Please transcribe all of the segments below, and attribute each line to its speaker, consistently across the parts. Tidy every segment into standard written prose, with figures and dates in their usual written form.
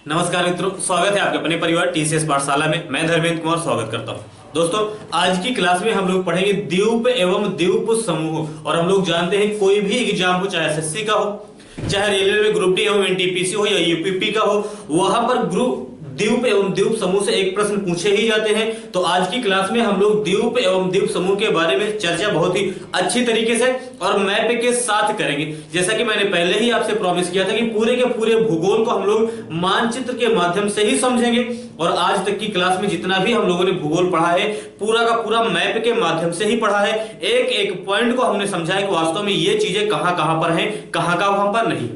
Speaker 1: नमस्कार मित्रों, स्वागत है आपके अपने परिवार टीसीएस पाठशाला में। मैं धर्मेंद्र कुमार स्वागत करता हूं। दोस्तों, आज की क्लास में हम लोग पढ़ेंगे द्वीप एवं द्वीप समूह। और हम लोग जानते हैं कोई भी एग्जाम हो, चाहे एसएससी का हो, चाहे रेलवे में ग्रुप डी एवं एनटीपीसी हो या यूपीपी का हो, वहां पर ग्रुप द्वीप एवं द्वीप समूह से एक प्रश्न पूछे ही जाते हैं। तो आज की क्लास में हम लोग द्वीप एवं द्वीप समूह के बारे में चर्चा बहुत ही अच्छी तरीके से और मैप के साथ करेंगे। जैसा कि मैंने पहले ही आपसे प्रॉमिस किया था कि पूरे के पूरे भूगोल को हम लोग मानचित्र के माध्यम से ही समझेंगे। और आज तक की क्लास में जितना भी हम लोगों ने भूगोल पढ़ा है, पूरा का पूरा मैप के माध्यम से ही पढ़ा है। एक एक पॉइंट को हमने समझा है कि वास्तव में ये चीजें कहां कहां पर हैं, कहां कहां पर नहीं।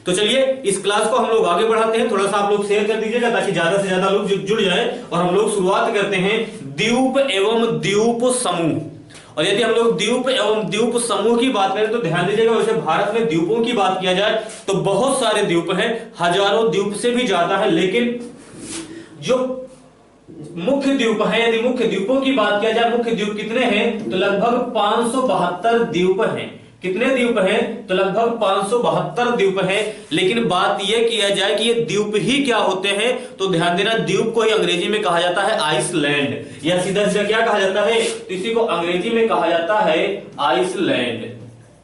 Speaker 1: तो चलिए इस क्लास को हम लोग आगे बढ़ाते हैं। थोड़ा सा आप लोग शेयर कर दीजिएगा ताकि ज्यादा से ज्यादा लोग जुड़ जाए। और हम लोग शुरुआत करते हैं द्वीप एवं द्वीप समूह। और यदि हम लोग द्वीप एवं द्वीप समूह की बात करें तो ध्यान दीजिएगा, वैसे भारत में द्वीपों की बात किया जाए तो बहुत सारे द्वीप हैं, हजारों द्वीप से भी ज्यादा है। लेकिन जो मुख्य द्वीप है, यदि मुख्य द्वीपों की बात किया जाए, मुख्य द्वीप कितने हैं तो लगभग 572 द्वीप हैं। कितने द्वीप हैं तो लगभग 572 द्वीप हैं। लेकिन बात यह किया जाए कि ये द्वीप ही क्या होते हैं, तो ध्यान देना, द्वीप को ही अंग्रेजी में कहा जाता है आइसलैंड। या सीधा सीधा क्या कहा जाता है, तो इसी को अंग्रेजी में कहा जाता है आइसलैंड।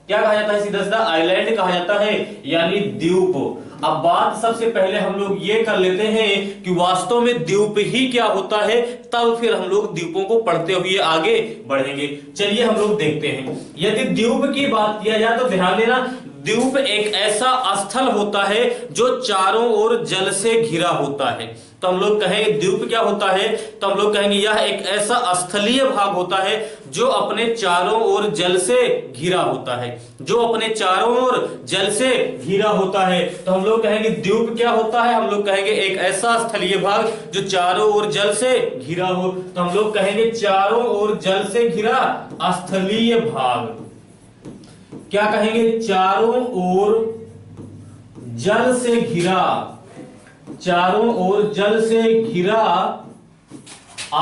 Speaker 1: क्या कहा जाता है, सीधा सीधा आइलैंड कहा जाता है, यानी द्वीप। अब बात सबसे पहले हम लोग ये कर लेते हैं कि वास्तव में द्वीप ही क्या होता है, तब फिर हम लोग द्वीपों को पढ़ते हुए आगे बढ़ेंगे। चलिए हम लोग देखते हैं। यदि द्वीप की बात किया जाए तो ध्यान देना, द्वीप एक ऐसा स्थल होता है जो चारों ओर जल से घिरा होता है। तो हम लोग कहेंगे द्वीप क्या होता है, तो हम लोग कहेंगे यह एक ऐसा स्थलीय भाग होता है जो अपने चारों ओर जल से घिरा होता है, जो अपने चारों ओर जल से घिरा होता है। तो हम लोग कहेंगे द्वीप क्या होता है, हम लोग कहेंगे एक ऐसा स्थलीय भाग जो चारों ओर जल से घिरा हो। तो हम लोग कहेंगे चारों ओर जल से घिरा स्थलीय भाग। क्या कहेंगे, चारों ओर जल से घिरा, चारों ओर जल से घिरा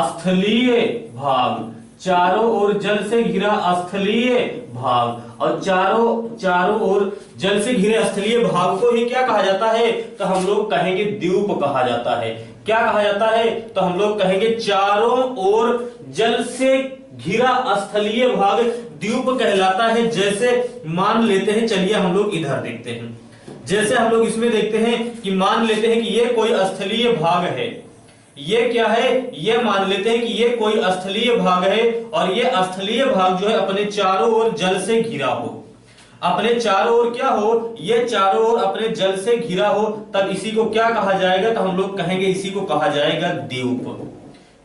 Speaker 1: स्थलीय भाग, चारों ओर जल से घिरा स्थलीय भाग। और चारों ओर जल से घिरे स्थलीय भाग को ही क्या कहा जाता है, तो हम लोग कहेंगे द्वीप कहा जाता है। क्या कहा जाता है, तो हम लोग कहेंगे चारों ओर जल से घिरा स्थलीय भाग द्वीप कहलाता है। जैसे मान लेते हैं, चलिए हम लोग इधर देखते हैं। जैसे हम लोग इसमें देखते हैं कि मान लेते हैं कि ये कोई स्थलीय भाग है। ये क्या है, ये मान लेते हैं कि ये कोई स्थलीय भाग है और ये स्थलीय भाग जो है अपने चारों ओर जल से घिरा हो। अपने चारों ओर क्या हो, ये चारों ओर अपने जल से घिरा हो, तब इसी को क्या कहा जाएगा, तो हम लोग कहेंगे इसी को कहा जाएगा द्वीप।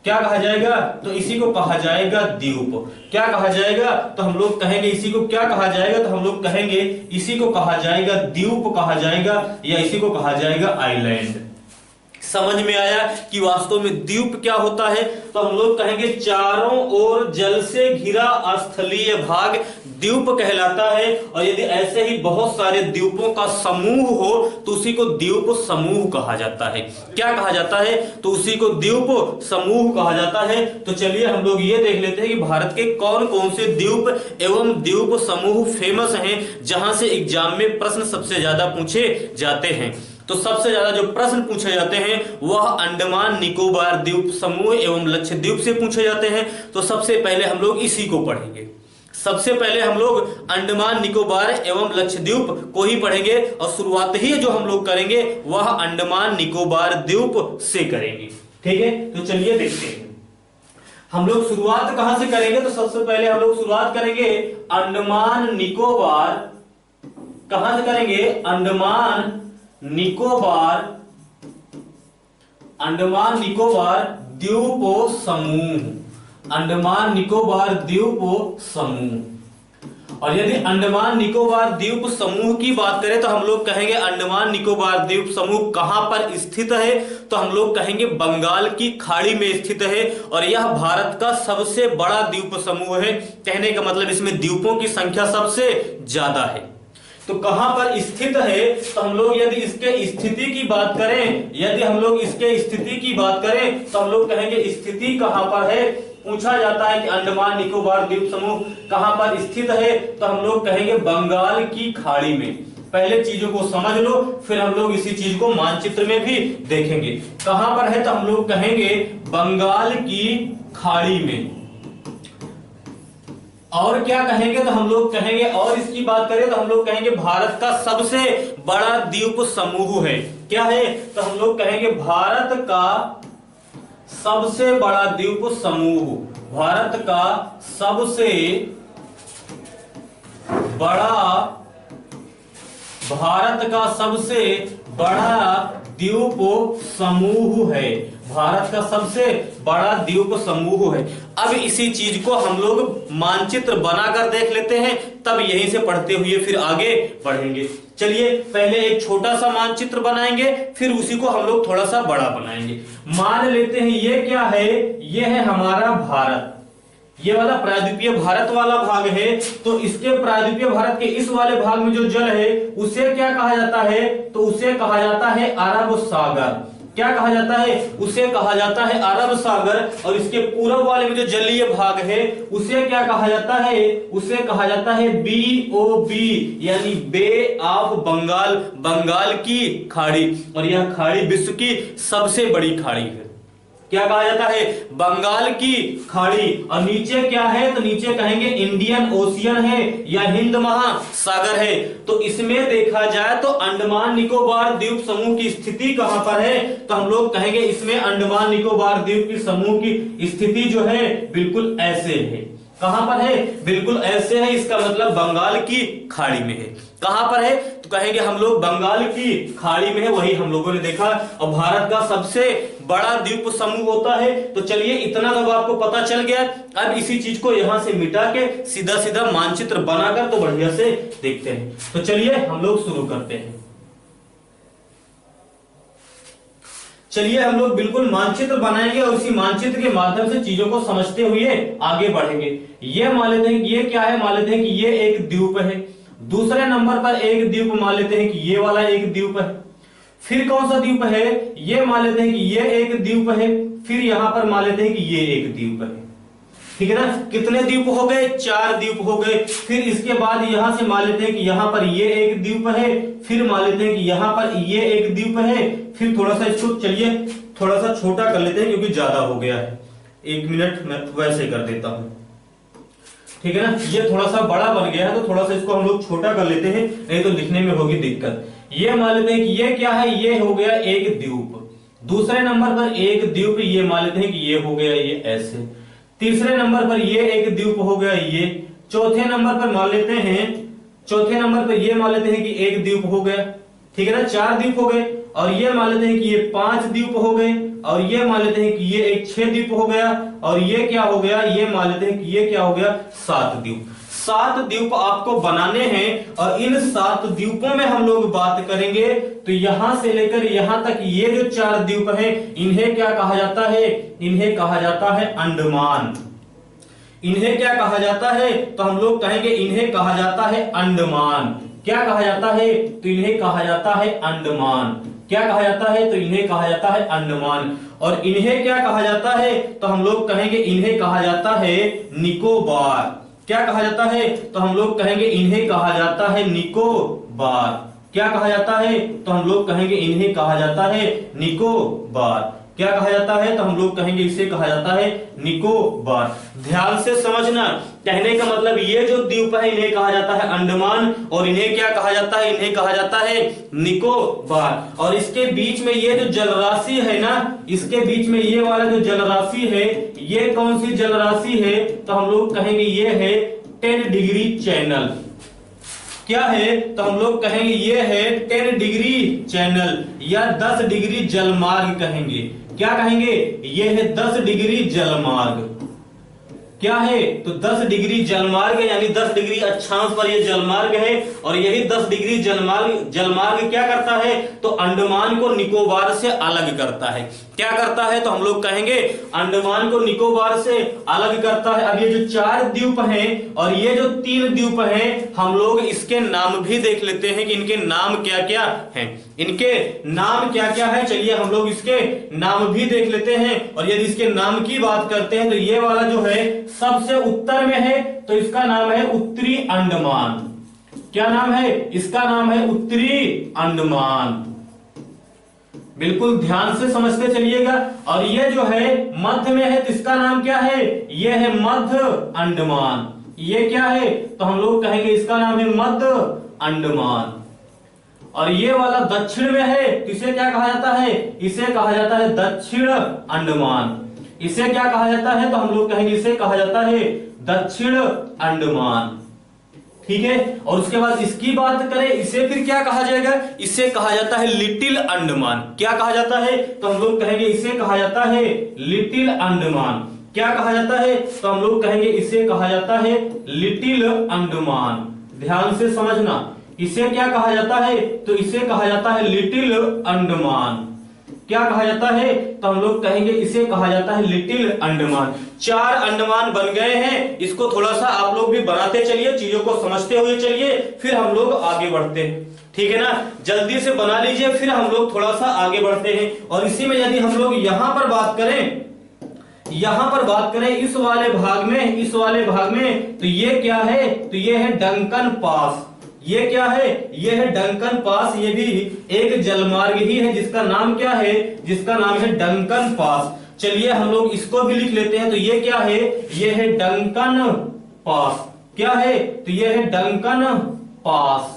Speaker 1: क्या कहा जाएगा, तो इसी को कहा जाएगा द्वीप। क्या कहा जाएगा, तो हम लोग कहेंगे इसी को क्या कहा जाएगा, तो हम लोग कहेंगे इसी को कहा जाएगा द्वीप कहा जाएगा, या इसी को कहा जाएगा आइलैंड। समझ में आया कि वास्तव में द्वीप क्या होता है, तो हम लोग कहेंगे चारों ओर जल से घिरा स्थलीय भाग द्वीप कहलाता है। और यदि ऐसे ही बहुत सारे द्वीपों का समूह हो तो उसी को द्वीप समूह कहा जाता है। क्या कहा जाता है, तो उसी को द्वीप समूह कहा जाता है। तो चलिए हम लोग ये देख लेते हैं कि भारत के कौन कौन से द्वीप एवं द्वीप समूह फेमस हैं, जहां से एग्जाम में प्रश्न सबसे ज्यादा पूछे जाते हैं। तो सबसे ज्यादा जो प्रश्न पूछे जाते हैं वह अंडमान निकोबार द्वीप समूह एवं लक्षद्वीप से पूछे जाते हैं। तो सबसे पहले हम लोग इसी को पढ़ेंगे। सबसे पहले हम लोग अंडमान निकोबार एवं लक्षद्वीप को ही पढ़ेंगे और शुरुआत ही जो हम लोग करेंगे वह अंडमान निकोबार द्वीप से करेंगे। ठीक है, तो चलिए देखते हैं हम लोग शुरुआत कहां से करेंगे। तो सबसे पहले हम लोग शुरुआत करेंगे अंडमान निकोबार। कहां से करेंगे, अंडमान निकोबार द्वीप समूह, अंडमान निकोबार द्वीप समूह। और यदि अंडमान निकोबार द्वीप समूह की बात करें तो हम लोग कहेंगे अंडमान निकोबार द्वीप समूह कहां पर स्थित है, तो हम लोग कहेंगे बंगाल की खाड़ी में स्थित है। और यह भारत का सबसे बड़ा द्वीप समूह है। कहने का मतलब इसमें द्वीपों की संख्या सबसे ज्यादा है। तो कहां पर स्थित है, तो हम लोग यदि इसके स्थिति की बात करें, यदि हम लोग इसके स्थिति की बात करें तो हम लोग कहेंगे स्थिति कहां पर है। पूछा जाता है कि अंडमान निकोबार द्वीप समूह कहां पर स्थित है, तो हम लोग कहेंगे बंगाल की खाड़ी में। पहले चीजों को समझ लो, फिर हम लोग इसी चीज को मानचित्र में भी देखेंगे। कहां पर है तो हम लोग कहेंगे बंगाल की खाड़ी में। और क्या कहेंगे तो हम लोग कहेंगे, और इसकी बात करें तो हम लोग कहेंगे भारत का सबसे बड़ा द्वीप समूह है। क्या है तो हम लोग कहेंगे भारत का सबसे बड़ा द्वीप समूह, भारत का सबसे बड़ा, भारत का सबसे बड़ा द्वीप समूह है, भारत का सबसे बड़ा द्वीप समूह है। अब इसी चीज को हम लोग मानचित्र बनाकर देख लेते हैं, तब यहीं से पढ़ते हुए फिर आगे बढ़ेंगे। चलिए पहले एक छोटा सा मानचित्र बनाएंगे, फिर उसी को हम लोग थोड़ा सा बड़ा बनाएंगे। मान लेते हैं ये क्या है, ये है हमारा भारत, ये वाला प्रायद्वीपीय भारत वाला भाग है। तो इसके प्रायद्वीपीय भारत के इस वाले भाग में जो जल है उसे क्या कहा जाता है, तो उसे कहा जाता है अरब सागर। क्या कहा जाता है, उसे कहा जाता है अरब सागर। और इसके पूर्व वाले में जो जलीय भाग है उसे क्या कहा जाता है, उसे कहा जाता है BOB, यानी बे ऑफ बंगाल, बंगाल की खाड़ी। और यह खाड़ी विश्व की सबसे बड़ी खाड़ी है। क्या कहा जाता है, बंगाल की खाड़ी। और नीचे क्या है तो नीचे कहेंगे इंडियन ओशियन है या हिंद महासागर है। तो इसमें देखा जाए तो अंडमान निकोबार द्वीप समूह की स्थिति कहां पर है, तो हम लोग कहेंगे इसमें अंडमान निकोबार द्वीप की समूह की स्थिति जो है बिल्कुल ऐसे है। कहां पर है, बिल्कुल ऐसे है। इसका मतलब बंगाल की खाड़ी में है। कहां पर है तो कहेंगे हम लोग बंगाल की खाड़ी में है, वही हम लोगों ने देखा। और भारत का सबसे बड़ा द्वीप समूह होता है। तो चलिए इतना जब आपको पता चल गया, अब इसी चीज को यहां से मिटा के सीधा सीधा मानचित्र बनाकर तो बढ़िया से देखते हैं। तो चलिए हम लोग शुरू करते हैं। चलिए हम लोग बिल्कुल मानचित्र बनाएंगे और उसी मानचित्र के माध्यम से चीजों को समझते हुए आगे बढ़ेंगे। ये मान लेते हैं कि ये क्या है, मान लेते हैं कि ये एक द्वीप है। दूसरे नंबर पर एक द्वीप मान लेते हैं कि ये वाला एक द्वीप है। फिर कौन सा द्वीप है, ये मान लेते हैं कि ये एक द्वीप है। फिर यहां पर मान लेते हैं कि ये एक द्वीप है। ठीक है ना, कितने द्वीप हो गए, 4 द्वीप हो गए। फिर इसके बाद यहां से मान लेते हैं कि यहां पर ये एक द्वीप है। फिर मान लेते हैं कि यहां पर ये एक द्वीप है। फिर थोड़ा सा इसको चलिए थोड़ा सा छोटा कर लेते हैं क्योंकि ज्यादा हो गया है। 1 मिनट मैं वैसे कर देता हूं, ठीक है ना। ये थोड़ा सा बड़ा बन गया है तो थोड़ा सा इसको हम लोग छोटा कर लेते हैं, नहीं तो लिखने में होगी दिक्कत। ये मान लेते हैं कि ये क्या है, ये हो गया एक द्वीप। दूसरे नंबर पर एक द्वीप ये मान लेते हैं कि ये हो गया ये ऐसे। तीसरे नंबर पर ये एक द्वीप हो गया ये। चौथे नंबर पर मान लेते हैं, चौथे नंबर पर ये मान लेते हैं कि एक द्वीप हो गया। ठीक है ना, 4 द्वीप हो गए। और ये मान लेते हैं कि ये 5 द्वीप हो गए। और ये मान लेते हैं कि ये एक 6 द्वीप हो गया। और ये क्या हो गया, ये मान लेते हैं कि ये क्या हो गया 7 द्वीप। 7 द्वीप आपको बनाने हैं और इन 7 द्वीपों में हम लोग बात करेंगे। तो यहां से लेकर यहां तक ये जो 4 द्वीप हैं इन्हें क्या कहा जाता है, इन्हें कहा जाता है अंडमान। इन्हें क्या कहा जाता है, तो हम लोग कहेंगे इन्हें कहा जाता है अंडमान। क्या कहा जाता है, तो इन्हें कहा जाता है अंडमान। क्या कहा जाता है, तो इन्हें कहा जाता है अंडमान। और इन्हें क्या कहा जाता है, तो हम लोग कहेंगे इन्हें कहा जाता है निकोबार। क्या कहा जाता है, तो हम लोग कहेंगे इन्हें कहा जाता है निकोबार। क्या कहा जाता है, तो हम लोग कहेंगे इन्हें कहा जाता है निकोबार। क्या कहा जाता है, तो हम लोग कहेंगे इसे कहा जाता है निकोबार। ध्यान से समझना, कहने का मतलब ये जो द्वीप है इन्हें कहा जाता है अंडमान और इन्हें क्या कहा जाता है, इन्हें कहा जाता है निकोबार। और इसके बीच में ये जो जलराशि है ना, इसके बीच में ये वाला जो जलराशि है ये कौन सी जलराशि है, तो हम लोग कहेंगे ये है 10 डिग्री चैनल। क्या है, तो हम लोग कहेंगे ये है 10 डिग्री चैनल या 10 डिग्री जलमार्ग कहेंगे। क्या कहेंगे, ये है 10 डिग्री जलमार्ग। क्या है, तो 10 डिग्री जलमार्ग यानी 10 डिग्री अक्षांश पर यह जलमार्ग है। और यही 10 डिग्री जलमार्ग क्या करता है, तो अंडमान को निकोबार से अलग करता है। क्या करता है, तो हम लोग कहेंगे अंडमान को निकोबार से अलग करता है। अब ये जो 4 द्वीप हैं और ये जो 3 द्वीप हैं, हम लोग इसके नाम भी देख लेते हैं कि इनके नाम क्या क्या हैं। इनके नाम क्या क्या है, चलिए हम लोग इसके नाम भी देख लेते हैं। और यदि इसके नाम की बात करते हैं तो ये वाला जो है सबसे उत्तर में है, तो इसका नाम है उत्तरी अंडमान। क्या नाम है? इसका नाम है उत्तरी अंडमान। बिल्कुल ध्यान से समझते चलिएगा। और ये जो है मध्य में है तो इसका नाम क्या है? ये है मध्य अंडमान। ये क्या है? तो हम लोग कहेंगे इसका नाम है मध्य अंडमान। और ये वाला दक्षिण में है तो इसे क्या कहा जाता है? इसे कहा जाता है दक्षिण अंडमान। इसे क्या कहा जाता है? तो हम लोग कहेंगे इसे कहा जाता है दक्षिण अंडमान। ठीक है। और उसके बाद इसकी बात करें, इसे फिर क्या कहा जाएगा? इसे कहा जाता है लिटिल अंडमान। क्या कहा जाता है? तो हम लोग कहेंगे इसे कहा जाता है लिटिल अंडमान। क्या कहा जाता है? तो हम लोग कहेंगे इसे कहा जाता है लिटिल अंडमान। ध्यान से समझना, इसे क्या कहा जाता है? तो इसे कहा जाता है लिटिल अंडमान। क्या कहा जाता है? तो हम लोग कहेंगे इसे कहा जाता है लिटिल अंडमान। 4 अंडमान बन गए हैं। इसको थोड़ा सा आप लोग भी बनाते चलिए, चीजों को समझते हुए चलिए, फिर हम लोग आगे बढ़ते हैं। ठीक है ना? जल्दी से बना लीजिए, फिर हम लोग थोड़ा सा आगे बढ़ते हैं। और इसी में यदि हम लोग यहां पर बात करें, इस वाले भाग में तो ये क्या है? तो ये है डंकन पास। ये क्या है? ये है डंकन पास। ये भी एक जलमार्ग ही है जिसका नाम क्या है? जिसका नाम है डंकन पास। चलिए हम लोग इसको भी लिख लेते हैं। तो ये क्या है? ये है डंकन पास। क्या है? तो ये है डंकन पास।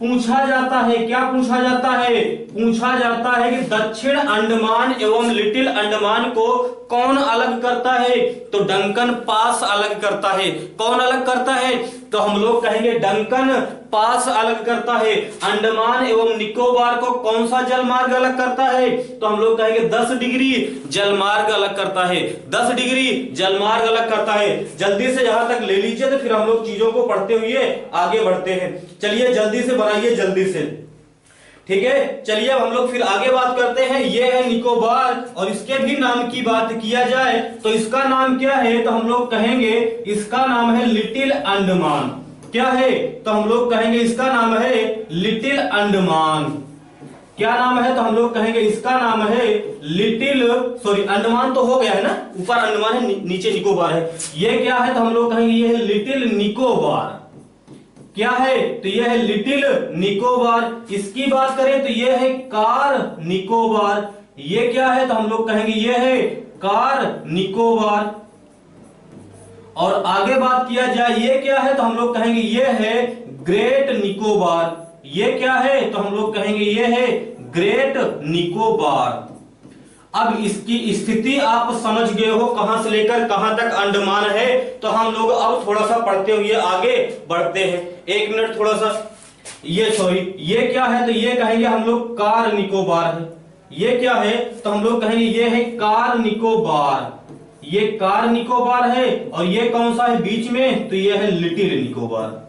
Speaker 1: पूछा जाता है, क्या पूछा जाता है? पूछा जाता है कि दक्षिण अंडमान एवं लिटिल अंडमान को कौन अलग करता है? तो डंकन पास अलग करता है। कौन अलग करता है? तो हम लोग कहेंगे डंकन पास अलग करता है। अंडमान एवं निकोबार को कौन सा जलमार्ग अलग करता है? तो हम लोग कहेंगे 10 डिग्री जलमार्ग अलग करता है। 10 डिग्री जलमार्ग अलग करता है। जल्दी से यहां तक ले लीजिए, तो फिर हम लोग चीजों को पढ़ते हुए आगे बढ़ते हैं। चलिए जल्दी से बनाइए, जल्दी से। ठीक है, चलिए अब हम लोग फिर आगे बात करते हैं। ये है निकोबार, और इसके भी नाम की बात किया जाए तो इसका नाम क्या है? तो हम लोग कहेंगे इसका नाम है लिटिल अंडमान। क्या है? तो हम लोग कहेंगे इसका नाम है लिटिल अंडमान। क्या नाम है? तो हम लोग कहेंगे इसका नाम है लिटिल, सॉरी अंडमान तो हो गया है ना, ऊपर अंडमान है, नीचे निकोबार है। ये क्या है? तो हम लोग कहेंगे ये है लिटिल निकोबार। क्या है? तो यह है लिटिल निकोबार। इसकी बात करें तो यह है कार निकोबार। ये क्या है? तो हम लोग कहेंगे यह है कार निकोबार। और आगे बात किया जाए, ये क्या है? तो हम लोग कहेंगे यह है ग्रेट निकोबार। ये क्या है? तो हम लोग कहेंगे यह है ग्रेट निकोबार। अब इसकी स्थिति आप समझ गए हो, कहां से लेकर कहां तक अंडमान है। तो हम लोग अब थोड़ा सा पढ़ते हुए आगे बढ़ते हैं। 1 मिनट थोड़ा सा, ये क्या है? तो ये कहेंगे हम लोग कार निकोबार है। ये क्या है? तो हम लोग कहेंगे ये है कार निकोबार। ये कार निकोबार है। और ये कौन सा है बीच में? तो ये है लिटिल निकोबार।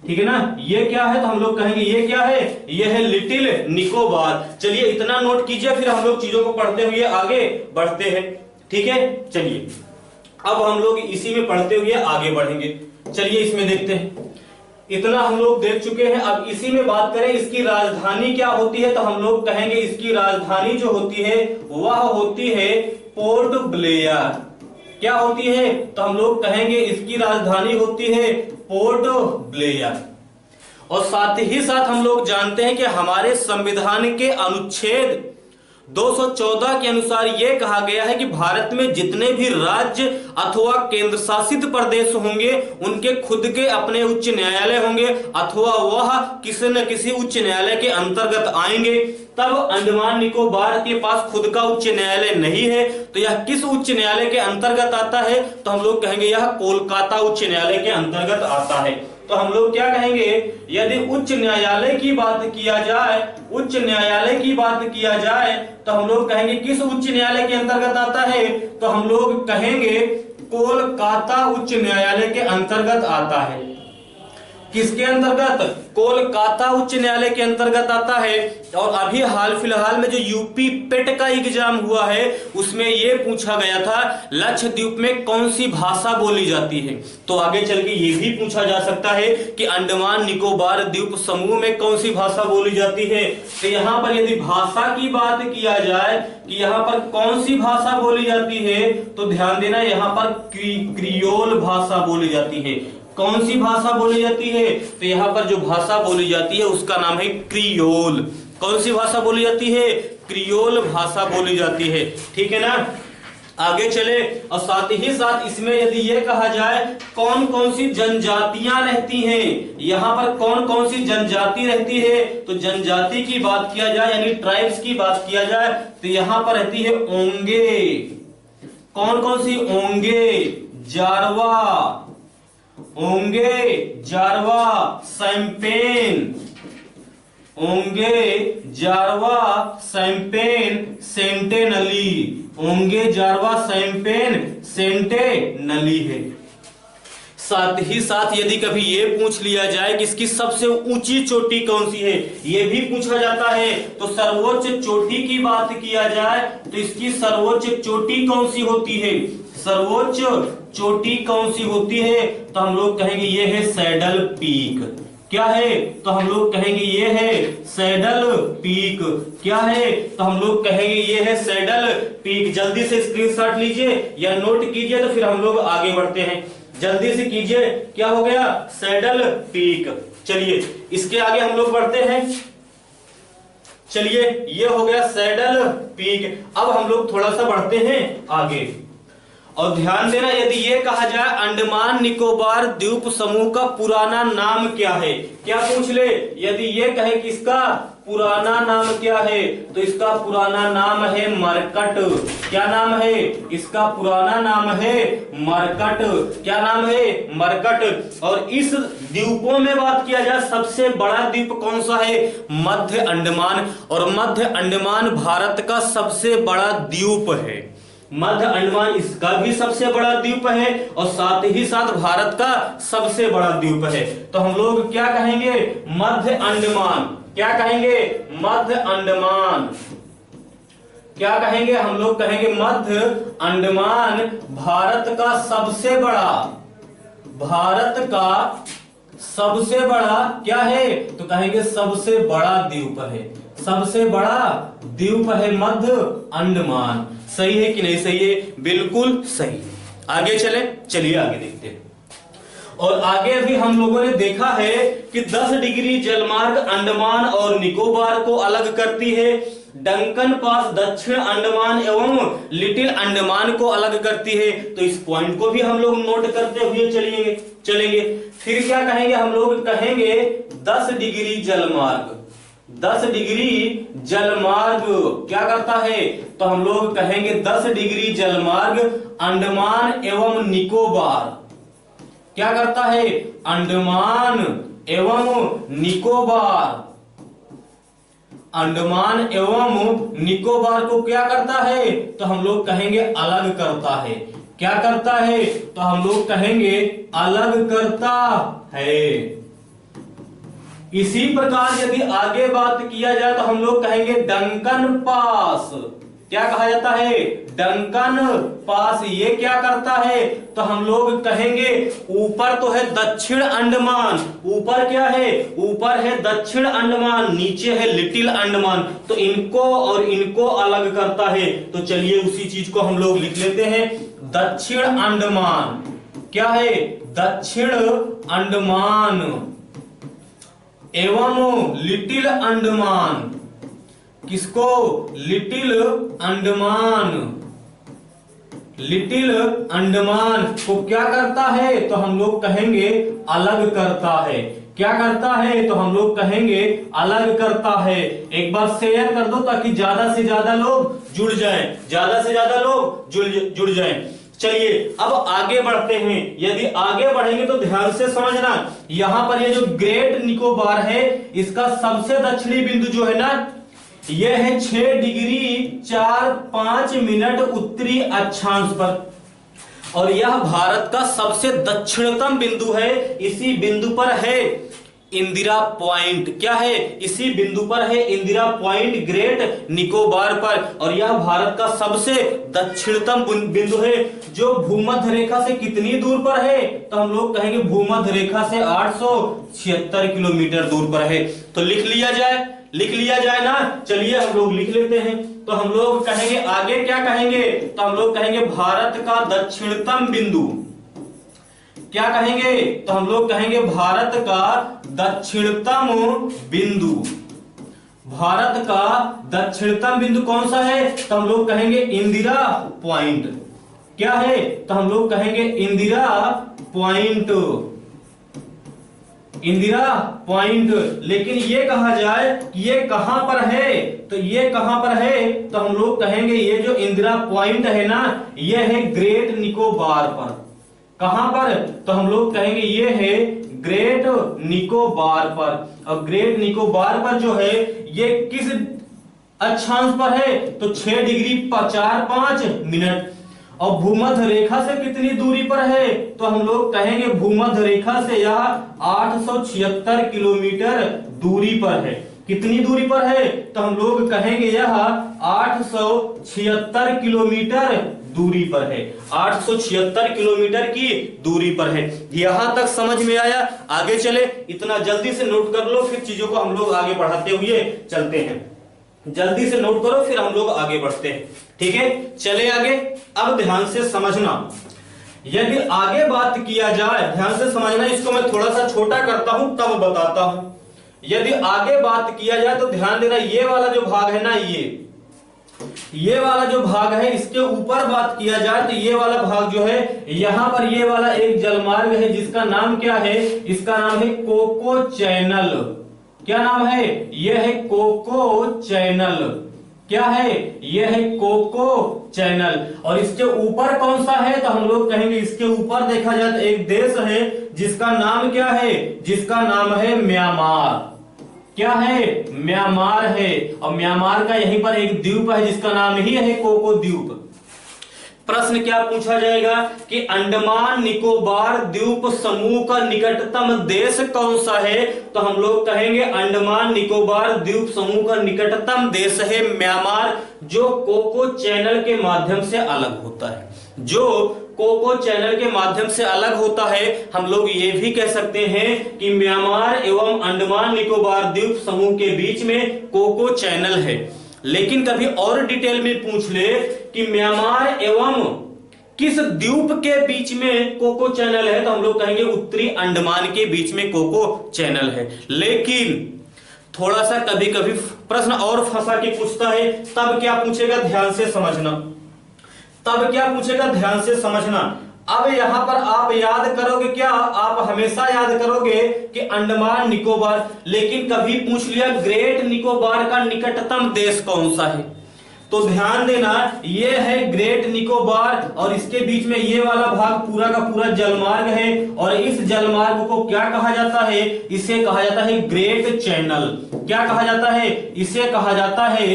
Speaker 1: ठीक है ना? ये क्या है? तो हम लोग कहेंगे ये क्या है? ये है लिटिल निकोबार। चलिए इतना नोट कीजिए, फिर हम लोग चीजों को पढ़ते हुए आगे बढ़ते हैं। ठीक है, चलिए अब हम लोग इसी में पढ़ते हुए आगे बढ़ेंगे। चलिए इसमें देखते हैं। इतना हम लोग देख चुके हैं। अब इसी में बात करें इसकी राजधानी क्या होती है, तो हम लोग कहेंगे इसकी राजधानी जो होती है वह होती है पोर्ट ब्लेयर। क्या होती है? तो हम लोग कहेंगे इसकी राजधानी होती है पोर्ट ब्लेयर। और साथ ही साथ हम लोग जानते हैं कि हमारे संविधान के अनुच्छेद 214 के अनुसार यह कहा गया है कि भारत में जितने भी राज्य अथवा केंद्र शासित प्रदेश होंगे उनके खुद के अपने उच्च न्यायालय होंगे, अथवा वह किसी न किसी उच्च न्यायालय के अंतर्गत आएंगे। तब अंडमान निकोबार के पास खुद का उच्च न्यायालय नहीं है, तो यह किस उच्च न्यायालय के अंतर्गत आता है? तो हम लोग कहेंगे यह कोलकाता उच्च न्यायालय के अंतर्गत आता है। तो हम लोग क्या कहेंगे, यदि उच्च न्यायालय की बात किया जाए, उच्च न्यायालय की बात किया जाए तो हम लोग कहेंगे किस उच्च न्यायालय के अंतर्गत आता है? तो हम लोग कहेंगे कोलकाता उच्च न्यायालय के अंतर्गत आता है। किसके अंतर्गत? कोलकाता उच्च न्यायालय के अंतर्गत आता है। और अभी हाल फिलहाल में जो यूपी पेट का एग्जाम हुआ है उसमें यह पूछा गया था लक्षद्वीप में कौन सी भाषा बोली जाती है। तो आगे चल के ये भी पूछा जा सकता है कि अंडमान निकोबार द्वीप समूह में कौन सी भाषा बोली जाती है। तो यहाँ पर यदि भाषा की बात किया जाए कि यहाँ पर कौन सी भाषा बोली जाती है, तो ध्यान देना यहाँ पर क्रियोल भाषा बोली जाती है। कौन सी भाषा बोली जाती है? तो यहाँ पर जो भाषा बोली जाती है उसका नाम है क्रियोल। कौन सी भाषा बोली जाती है? क्रियोल भाषा बोली जाती है। ठीक है ना, आगे चले। और साथ ही साथ इसमें यदि ये कहा जाए कौन कौन सी जनजातियां रहती हैं, यहाँ पर कौन कौन सी जनजाति रहती है, तो जनजाति की बात किया जाए यानी ट्राइब्स की बात किया जाए तो यहाँ पर रहती है ओंगे। कौन कौन सी? ओंगे, जारवा, ओंगे, जारवा, सैंपेन, ओंगे, जारवा, सैंपेन, सेंटेनली। ओंगे, जारवा, सैंपेन, सेंटेनली है। साथ ही साथ यदि कभी ये पूछ लिया जाए कि इसकी सबसे ऊंची चोटी कौन सी है, ये भी पूछा जाता है, तो सर्वोच्च चोटी की बात किया जाए तो इसकी सर्वोच्च चोटी कौन सी होती है? सर्वोच्च चोटी कौन सी होती है? तो हम लोग कहेंगे ये है सैडल पीक। क्या है? तो हम लोग कहेंगे ये है सैडल पीक। क्या है? तो हम लोग कहेंगे ये है सैडल पीक। जल्दी से स्क्रीनशॉट लीजिए या नोट कीजिए तो फिर हम लोग आगे बढ़ते हैं। जल्दी से कीजिए, क्या हो गया? Saddle peak. चलिए इसके आगे हम लोग बढ़ते हैं। चलिए ये हो गया सैडल पीक। अब हम लोग थोड़ा सा बढ़ते हैं आगे और ध्यान देना, यदि ये कहा जाए अंडमान निकोबार द्वीप समूह का पुराना नाम क्या है? क्या पूछ ले? यदि ये कहे कि इसका पुराना नाम क्या है, तो इसका पुराना नाम है मरकट। क्या नाम है? इसका पुराना नाम है मरकट। क्या नाम है? मरकट। और इस द्वीपों में बात किया जाए सबसे बड़ा द्वीप कौन सा है? मध्य अंडमान। और मध्य अंडमान भारत का सबसे बड़ा द्वीप है। मध्य अंडमान इसका भी सबसे बड़ा द्वीप है और साथ ही साथ भारत का सबसे बड़ा द्वीप है। तो हम लोग क्या कहेंगे? मध्य अंडमान। क्या कहेंगे? मध्य अंडमान। क्या कहेंगे? हम लोग कहेंगे मध्य अंडमान भारत का सबसे बड़ा, भारत का सबसे बड़ा क्या है? तो कहेंगे सबसे बड़ा द्वीप है। सबसे बड़ा द्वीप है मध्य अंडमान। सही है कि नहीं सही है? बिल्कुल सही। आगे चले, चलिए आगे देखते हैं। और आगे भी हम लोगों ने देखा है कि 10 डिग्री जलमार्ग अंडमान और निकोबार को अलग करती है। डंकन पास दक्षिण अंडमान एवं लिटिल अंडमान को अलग करती है। तो इस पॉइंट को भी हम लोग नोट करते हुए चलेंगे। फिर क्या कहेंगे? हम लोग कहेंगे 10 डिग्री जलमार्ग। 10 डिग्री जलमार्ग क्या करता है? तो हम लोग कहेंगे 10 डिग्री जलमार्ग अंडमान एवं निकोबार क्या करता है? अंडमान एवं निकोबार, अंडमान एवं निकोबार को क्या करता है? तो हम लोग कहेंगे अलग करता है। क्या करता है? तो हम लोग कहेंगे अलग करता है। इसी प्रकार यदि आगे बात किया जाए तो हम लोग कहेंगे डंकन पास। क्या कहा जाता है? Duncan pass. ये क्या करता है? तो हम लोग कहेंगे ऊपर तो है दक्षिण अंडमान, ऊपर क्या है? ऊपर है दक्षिण अंडमान, नीचे है लिटिल अंडमान। तो इनको और इनको अलग करता है। तो चलिए उसी चीज को हम लोग लिख लेते हैं। दक्षिण अंडमान क्या है? दक्षिण अंडमान एवं लिटिल अंडमान। किसको? लिटिल अंडमान। लिटिल अंडमान को क्या करता है? तो हम लोग कहेंगे अलग करता है। क्या करता है? तो हम लोग कहेंगे अलग करता है। एक बार शेयर कर दो ताकि ज्यादा से ज्यादा लोग जुड़ जाएं, ज्यादा से ज्यादा लोग जुड़ जाएं। चलिए अब आगे बढ़ते हैं। यदि आगे बढ़ेंगे तो ध्यान से समझना, यहां पर ये जो ग्रेट निकोबार है इसका सबसे दक्षिणी बिंदु जो है ना, यह है 6 डिग्री 4-5 मिनट उत्तरी अक्षांश पर, और यह भारत का सबसे दक्षिणतम बिंदु है। इसी बिंदु पर है इंदिरा पॉइंट। क्या है? इसी बिंदु पर है इंदिरा पॉइंट ग्रेट निकोबार पर, और यह भारत का सबसे दक्षिणतम बिंदु है जो भूमध्य रेखा से कितनी दूर पर है? तो हम लोग कहेंगे भूमध्य रेखा से 876 किलोमीटर दूर पर है। तो लिख लिया जाए ना। चलिए हम लोग लिख लेते हैं। तो हम लोग कहेंगे आगे क्या कहेंगे? तो हम लोग कहेंगे भारत का दक्षिणतम बिंदु, क्या कहेंगे? तो हम लोग कहेंगे भारत का दक्षिणतम बिंदु। भारत का दक्षिणतम बिंदु कौन सा है? तो हम लोग कहेंगे इंदिरा पॉइंट। क्या है? तो हम लोग कहेंगे इंदिरा पॉइंट। इंदिरा पॉइंट। लेकिन ये कहा जाए कि ये कहां पर है? तो ये कहां पर है? तो हम लोग कहेंगे ये जो इंदिरा पॉइंट है ना, ये है ग्रेट निकोबार पर। कहां पर? तो हम लोग कहेंगे ये है ग्रेट निकोबार पर। और ग्रेट निकोबार पर जो है ये किस अक्षांश पर है? तो 6 डिग्री 4-5 मिनट। और भूमध्य रेखा से कितनी दूरी पर है? तो हम लोग कहेंगे भूमध्य रेखा से यह 876 किलोमीटर दूरी पर है। कितनी दूरी पर है? तो हम लोग कहेंगे यह 876 किलोमीटर दूरी पर है। 876 किलोमीटर की दूरी पर है। यहां तक समझ में आया? आगे चले, इतना जल्दी से नोट कर लो, फिर चीजों को हम लोग आगे बढ़ाते हुए चलते हैं। जल्दी से नोट करो, फिर हम लोग आगे बढ़ते हैं। ठीक है, चले आगे। अब ध्यान से समझना, यदि आगे बात किया जाए, ध्यान से समझना, इसको मैं थोड़ा सा छोटा करता हूं तब बताता हूं। यदि आगे बात किया जाए तो ध्यान देना, ये वाला जो भाग है ना, ये वाला जो भाग है, इसके ऊपर बात किया जाए तो ये वाला भाग जो है, यहां पर ये वाला एक जलमार्ग है जिसका नाम क्या है? इसका नाम है कोको चैनल। क्या नाम है? यह है कोको चैनल। क्या है? यह है कोको चैनल। और इसके ऊपर कौन सा है? तो हम लोग कहेंगे इसके ऊपर देखा जाए तो एक देश है जिसका नाम क्या है? जिसका नाम है म्यांमार। क्या है? म्यांमार है। और म्यांमार का यहीं पर एक द्वीप है जिसका नाम ही है कोको द्वीप। प्रश्न क्या पूछा जाएगा कि अंडमान निकोबार द्वीप समूह का निकटतम देश कौन सा है? तो हम लोग कहेंगे अंडमान निकोबार द्वीप समूह का निकटतम देश है म्यांमार, जो कोको चैनल के माध्यम से अलग होता है। जो कोको चैनल के माध्यम से अलग होता है। हम लोग ये भी कह सकते हैं कि म्यांमार एवं अंडमान निकोबार द्वीप समूह के बीच में कोको चैनल है। लेकिन कभी और डिटेल में पूछ ले कि म्यांमार एवं किस द्वीप के बीच में कोको चैनल है, तो हम लोग कहेंगे उत्तरी अंडमान के बीच में कोको चैनल है। लेकिन थोड़ा सा कभी कभी प्रश्न और फंसा के पूछता है, तब क्या पूछेगा? ध्यान से समझना। तब क्या पूछेगा? ध्यान से समझना। अब यहां पर आप याद करोगे क्या? आप हमेशा याद करोगे कि अंडमान निकोबार, लेकिन कभी पूछ लिया ग्रेट निकोबार का निकटतम देश कौन सा है? तो ध्यान देना, ये है ग्रेट निकोबार और इसके बीच में ये वाला भाग पूरा का पूरा जलमार्ग है। और इस जलमार्ग को क्या कहा जाता है? इसे कहा जाता है ग्रेट चैनल। क्या कहा जाता है? इसे कहा जाता है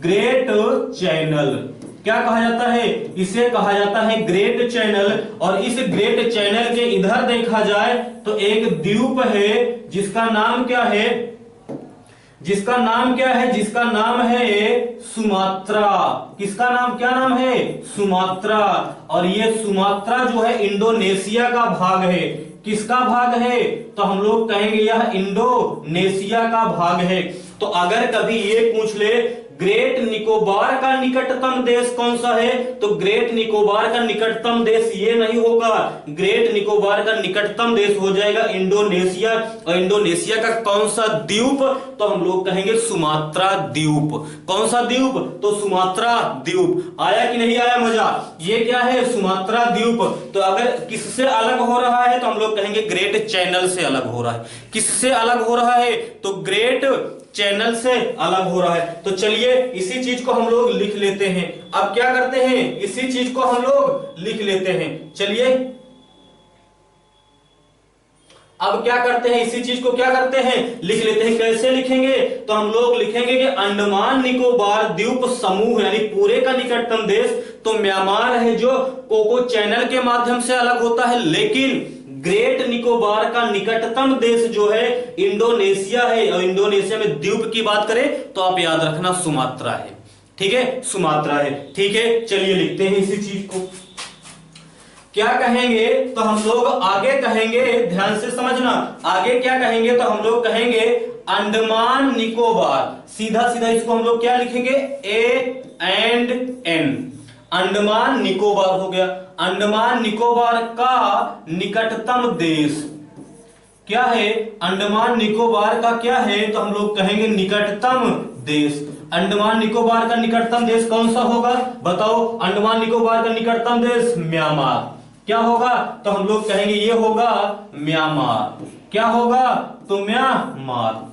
Speaker 1: ग्रेट चैनल। क्या कहा जाता है? इसे कहा जाता है ग्रेट चैनल। और इस ग्रेट चैनल के इधर देखा जाए तो एक द्वीप है जिसका नाम क्या है? जिसका नाम क्या है? जिसका नाम है सुमात्रा। किसका नाम? क्या नाम है? सुमात्रा। और ये सुमात्रा जो है इंडोनेशिया का भाग है। किसका भाग है? तो हम लोग कहेंगे यह इंडोनेशिया का भाग है। तो अगर कभी ये पूछ ले ग्रेट निकोबार का निकटतम देश कौन सा है, तो ग्रेट निकोबार का निकटतम देश ये नहीं होगा। ग्रेट निकोबार का निकटतम देश हो जाएगा इंडोनेशिया। और इंडोनेशिया का कौन सा द्वीप? तो हम लोग कहेंगे सुमात्रा द्वीप। कौन सा द्वीप? तो सुमात्रा द्वीप। आया कि नहीं आया मजा? ये क्या है? सुमात्रा द्वीप। तो अगर किससे अलग हो रहा है तो हम लोग कहेंगे ग्रेट चैनल से अलग हो रहा है। किससे अलग हो रहा है? तो ग्रेट चैनल से अलग हो रहा है। तो चलिए इसी चीज को हम लोग लिख लेते हैं। अब क्या करते हैं? इसी चीज को हम लोग लिख लेते हैं। चलिए अब क्या करते हैं? इसी चीज को क्या करते हैं? लिख लेते हैं। कैसे लिखेंगे? तो हम लोग लिखेंगे कि अंडमान निकोबार द्वीप समूह यानी पूरे का निकटतम देश तो म्यांमार है, जो कोको चैनल के माध्यम से अलग होता है। लेकिन ग्रेट निकोबार का निकटतम देश जो है इंडोनेशिया है। और इंडोनेशिया में द्वीप की बात करें तो आप याद रखना सुमात्रा है। ठीक है, सुमात्रा है। ठीक है, चलिए लिखते हैं इसी चीज को। क्या कहेंगे? तो हम लोग आगे कहेंगे, ध्यान से समझना, आगे क्या कहेंगे? तो हम लोग कहेंगे अंडमान निकोबार। सीधा सीधा इसको हम लोग क्या लिखेंगे? A and N। Andaman Nicobar हो गया। अंडमान निकोबार का निकटतम देश क्या है? अंडमान निकोबार का क्या है? तो हम लोग कहेंगे निकटतम देश। अंडमान निकोबार का निकटतम देश कौन सा होगा? बताओ। अंडमान निकोबार का निकटतम देश म्यांमार। क्या होगा? तो हम लोग कहेंगे ये होगा म्यांमार। क्या होगा? तो म्यांमार।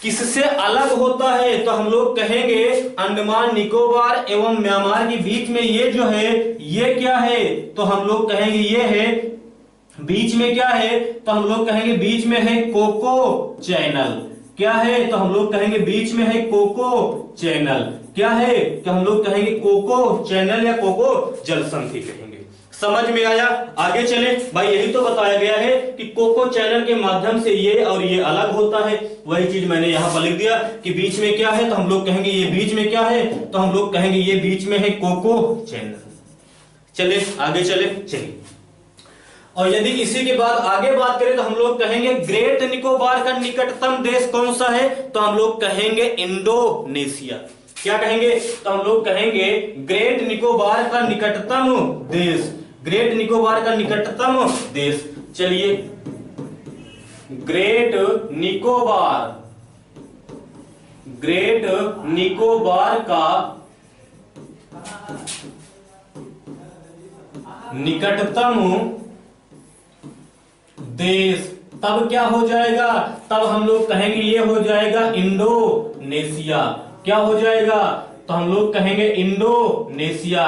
Speaker 1: किससे अलग होता है? तो हम लोग कहेंगे अंडमान निकोबार एवं म्यांमार के बीच में ये जो है ये क्या है? तो हम लोग कहेंगे ये है, बीच में क्या है? तो हम लोग कहेंगे बीच में है कोको चैनल। क्या है? तो हम लोग कहेंगे बीच में है कोको चैनल। क्या है? तो हम लोग कहेंगे कोको चैनल या कोको जलसंधि कहेंगे। समझ में आया? आगे चले भाई। यही तो बताया गया है कि कोको चैनल के माध्यम से ये और ये अलग होता है। वही चीज मैंने यहां पर लिख दिया कि बीच में क्या है? तो हम लोग कहेंगे ये बीच में क्या है? तो हम लोग कहेंगे ये बीच में है कोको चैनल। चले आगे चलिए। और यदि इसी के बाद आगे बात करें तो हम लोग कहेंगे ग्रेट निकोबार का निकटतम देश कौन सा है? तो हम लोग कहेंगे इंडोनेशिया। क्या कहेंगे? तो हम लोग कहेंगे ग्रेट निकोबार का निकटतम देश। ग्रेट निकोबार का निकटतम देश। चलिए, ग्रेट निकोबार का निकटतम देश तब क्या हो जाएगा? तब हम लोग कहेंगे ये हो जाएगा इंडोनेशिया। क्या हो जाएगा? तो हम लोग कहेंगे इंडोनेशिया।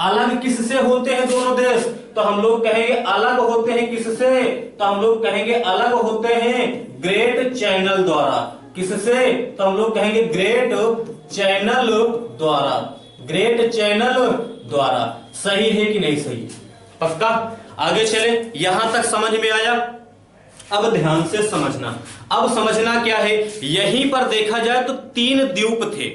Speaker 1: अलग किससे होते हैं दोनों देश? तो हम लोग कहेंगे अलग होते हैं किससे? तो हम लोग कहेंगे अलग होते हैं ग्रेट चैनल द्वारा। किससे? तो हम लोग कहेंगे ग्रेट चैनल द्वारा। ग्रेट चैनल द्वारा। सही है कि नहीं सही? पक्का? आगे चले। यहां तक समझ में आया? अब ध्यान से समझना। अब समझना क्या है? यहीं पर देखा जाए तो 3 द्वीप थे।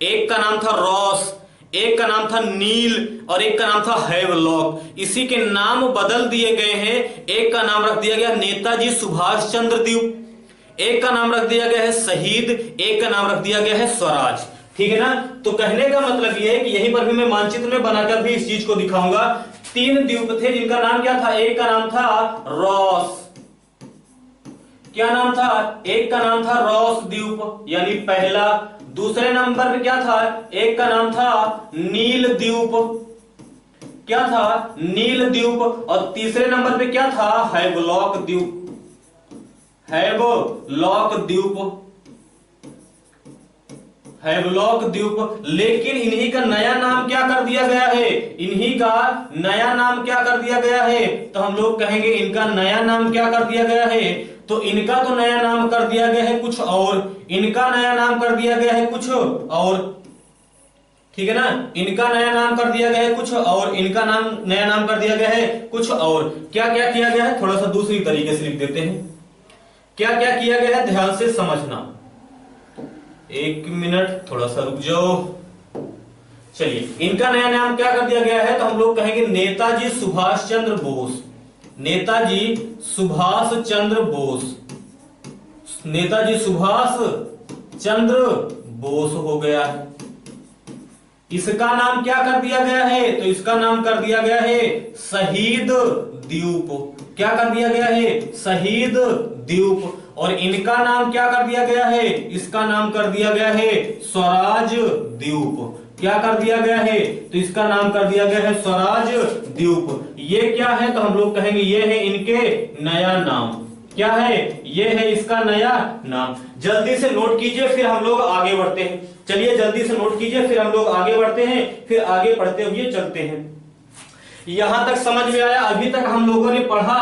Speaker 1: एक का नाम था रॉस, एक का नाम था नील और एक का नाम था हैवलॉक। इसी के नाम बदल दिए गए हैं। एक का नाम रख दिया गया नेताजी सुभाष चंद्र द्वीप, एक का नाम रख दिया गया है शहीद, एक का नाम रख दिया गया है स्वराज। ठीक है ना? तो कहने का मतलब यह है कि यहीं पर भी मैं मानचित्र में बनाकर भी इस चीज को दिखाऊंगा। 3 द्वीप थे जिनका नाम क्या था? एक का नाम था रॉस। क्या नाम था? एक का नाम था रॉस द्वीप यानी पहला। दूसरे नंबर पे क्या था? एक का नाम था नील द्वीप। क्या था? नील द्वीप। और तीसरे नंबर पे क्या था? हैवलॉक द्वीप। हैवलॉक द्वीप। हैवलॉक द्वीप। लेकिन इन्हीं का नया नाम क्या कर दिया गया है? इन्हीं का नया नाम क्या कर दिया गया है? तो हम लोग कहेंगे इनका नया नाम क्या कर दिया गया है? तो इनका तो नया नाम कर दिया गया है कुछ और, इनका नया नाम कर दिया गया है कुछ और। ठीक है ना? इनका नया नाम कर दिया गया है कुछ और, इनका नाम नया नाम कर दिया गया है कुछ और। क्या क्या किया गया है? थोड़ा सा दूसरी तरीके से लिख देते हैं। क्या क्या किया गया है? ध्यान से समझना। 1 मिनट, थोड़ा सा रुक जाओ। चलिए, इनका नया नाम क्या कर दिया गया है? तो हम लोग कहेंगे नेताजी सुभाष चंद्र बोस। नेताजी सुभाष चंद्र बोस। नेताजी सुभाष चंद्र बोस हो गया। इसका नाम क्या कर दिया गया है? तो इसका नाम कर दिया गया है शहीद द्वीप। क्या कर दिया गया है? शहीद द्वीप। और इनका नाम क्या कर दिया गया है? इसका नाम कर दिया गया है स्वराज द्वीप। क्या कर दिया गया है? तो इसका नाम कर दिया गया है स्वराज द्वीप। ये क्या है? तो हम लोग कहेंगे ये है इनके नया नाम। क्या है? ये है इसका नया नाम। जल्दी से नोट कीजिए, फिर हम लोग आगे बढ़ते हैं। चलिए जल्दी से नोट कीजिए, फिर हम लोग आगे बढ़ते हैं, फिर आगे पढ़ते हुए चलते हैं। यहां तक समझ में आया? अभी तक हम लोगों ने पढ़ा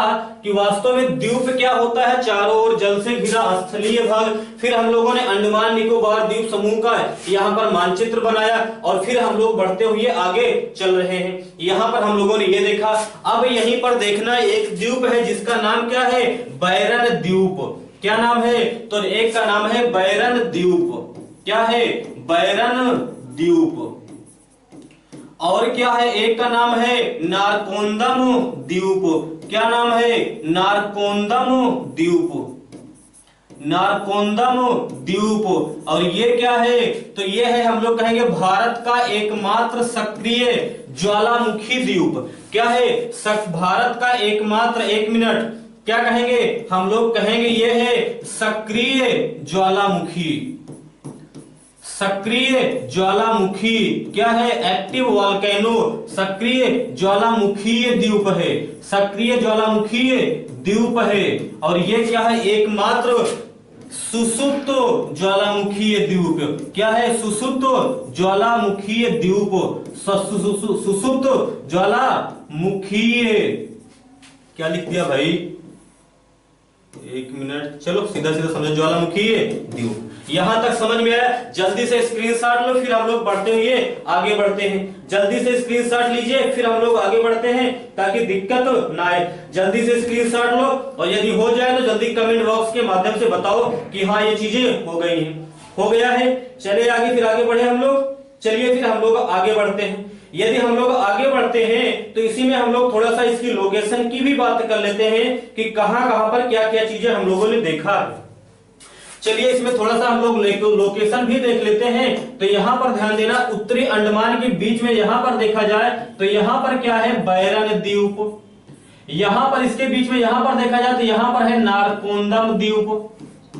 Speaker 1: कि वास्तव में द्वीप क्या होता है। चारों ओर जल से घिरा स्थलीय भाग। फिर हम लोगों ने अंडमान निकोबार द्वीप समूह का यहां पर मानचित्र बनाया और फिर हम लोग बढ़ते हुए आगे चल रहे हैं। यहां पर हम लोगों ने ये देखा। अब यहीं पर देखना, एक द्वीप है जिसका नाम क्या है? बैरन द्वीप। क्या नाम है? तो एक का नाम है बैरन द्वीप। क्या है? बैरन द्वीप। और क्या है? एक का नाम है नारकोंदम द्वीप। क्या नाम है? नारकोंदम द्वीप। नारकोंदम द्वीप। और ये क्या है, तो ये है हम लोग कहेंगे भारत का एकमात्र सक्रिय ज्वालामुखी द्वीप। क्या है, भारत का एकमात्र, 1 मिनट, क्या कहेंगे हम लोग कहेंगे ये है सक्रिय ज्वालामुखी। सक्रिय ज्वालामुखी क्या है, एक्टिव वॉल्केनो, सक्रिय ज्वालामुखीय द्वीप है, सक्रिय ज्वालामुखीय द्वीप है। और ये क्या है, एकमात्र सुसुप्त ज्वालामुखीय द्वीप। क्या है, सुसुप्त ज्वालामुखीय द्वीप, सुसुप्त ज्वालामुखीय। क्या लिख दिया भाई, 1 मिनट, चलो सीधा सीधा समझो, ज्वालामुखीय द्वीप। यहां तक समझ में आया? जल्दी से स्क्रीनशॉट लो, फिर हम लोग बढ़ते हुए आगे बढ़ते हैं। जल्दी से स्क्रीनशॉट लीजिए, फिर हम लोग आगे बढ़ते हैं ताकि दिक्कत ना आए। जल्दी से स्क्रीनशॉट लो, और यदि हो जाए तो जल्दी कमेंट बॉक्स के माध्यम से बताओ कि हाँ ये चीजें हो गई हैं, हो गया है। चलिए आगे, फिर आगे बढ़े हम लोग। चलिए फिर हम लोग आगे बढ़ते हैं। यदि हम लोग आगे बढ़ते हैं तो इसी में हम लोग थोड़ा सा इसकी लोकेशन की भी बात कर लेते हैं कि कहां कहां पर क्या क्या चीजें हम लोगों ने देखा है। चलिए इसमें थोड़ा सा हम लोग लोकेशन भी देख लेते हैं। तो यहां पर ध्यान देना, उत्तरी अंडमान के बीच में यहां पर देखा जाए तो यहां पर क्या है, बैरन द्वीप। यहां पर इसके बीच में यहां पर देखा जाए तो यहां पर है नारकोंदम द्वीप।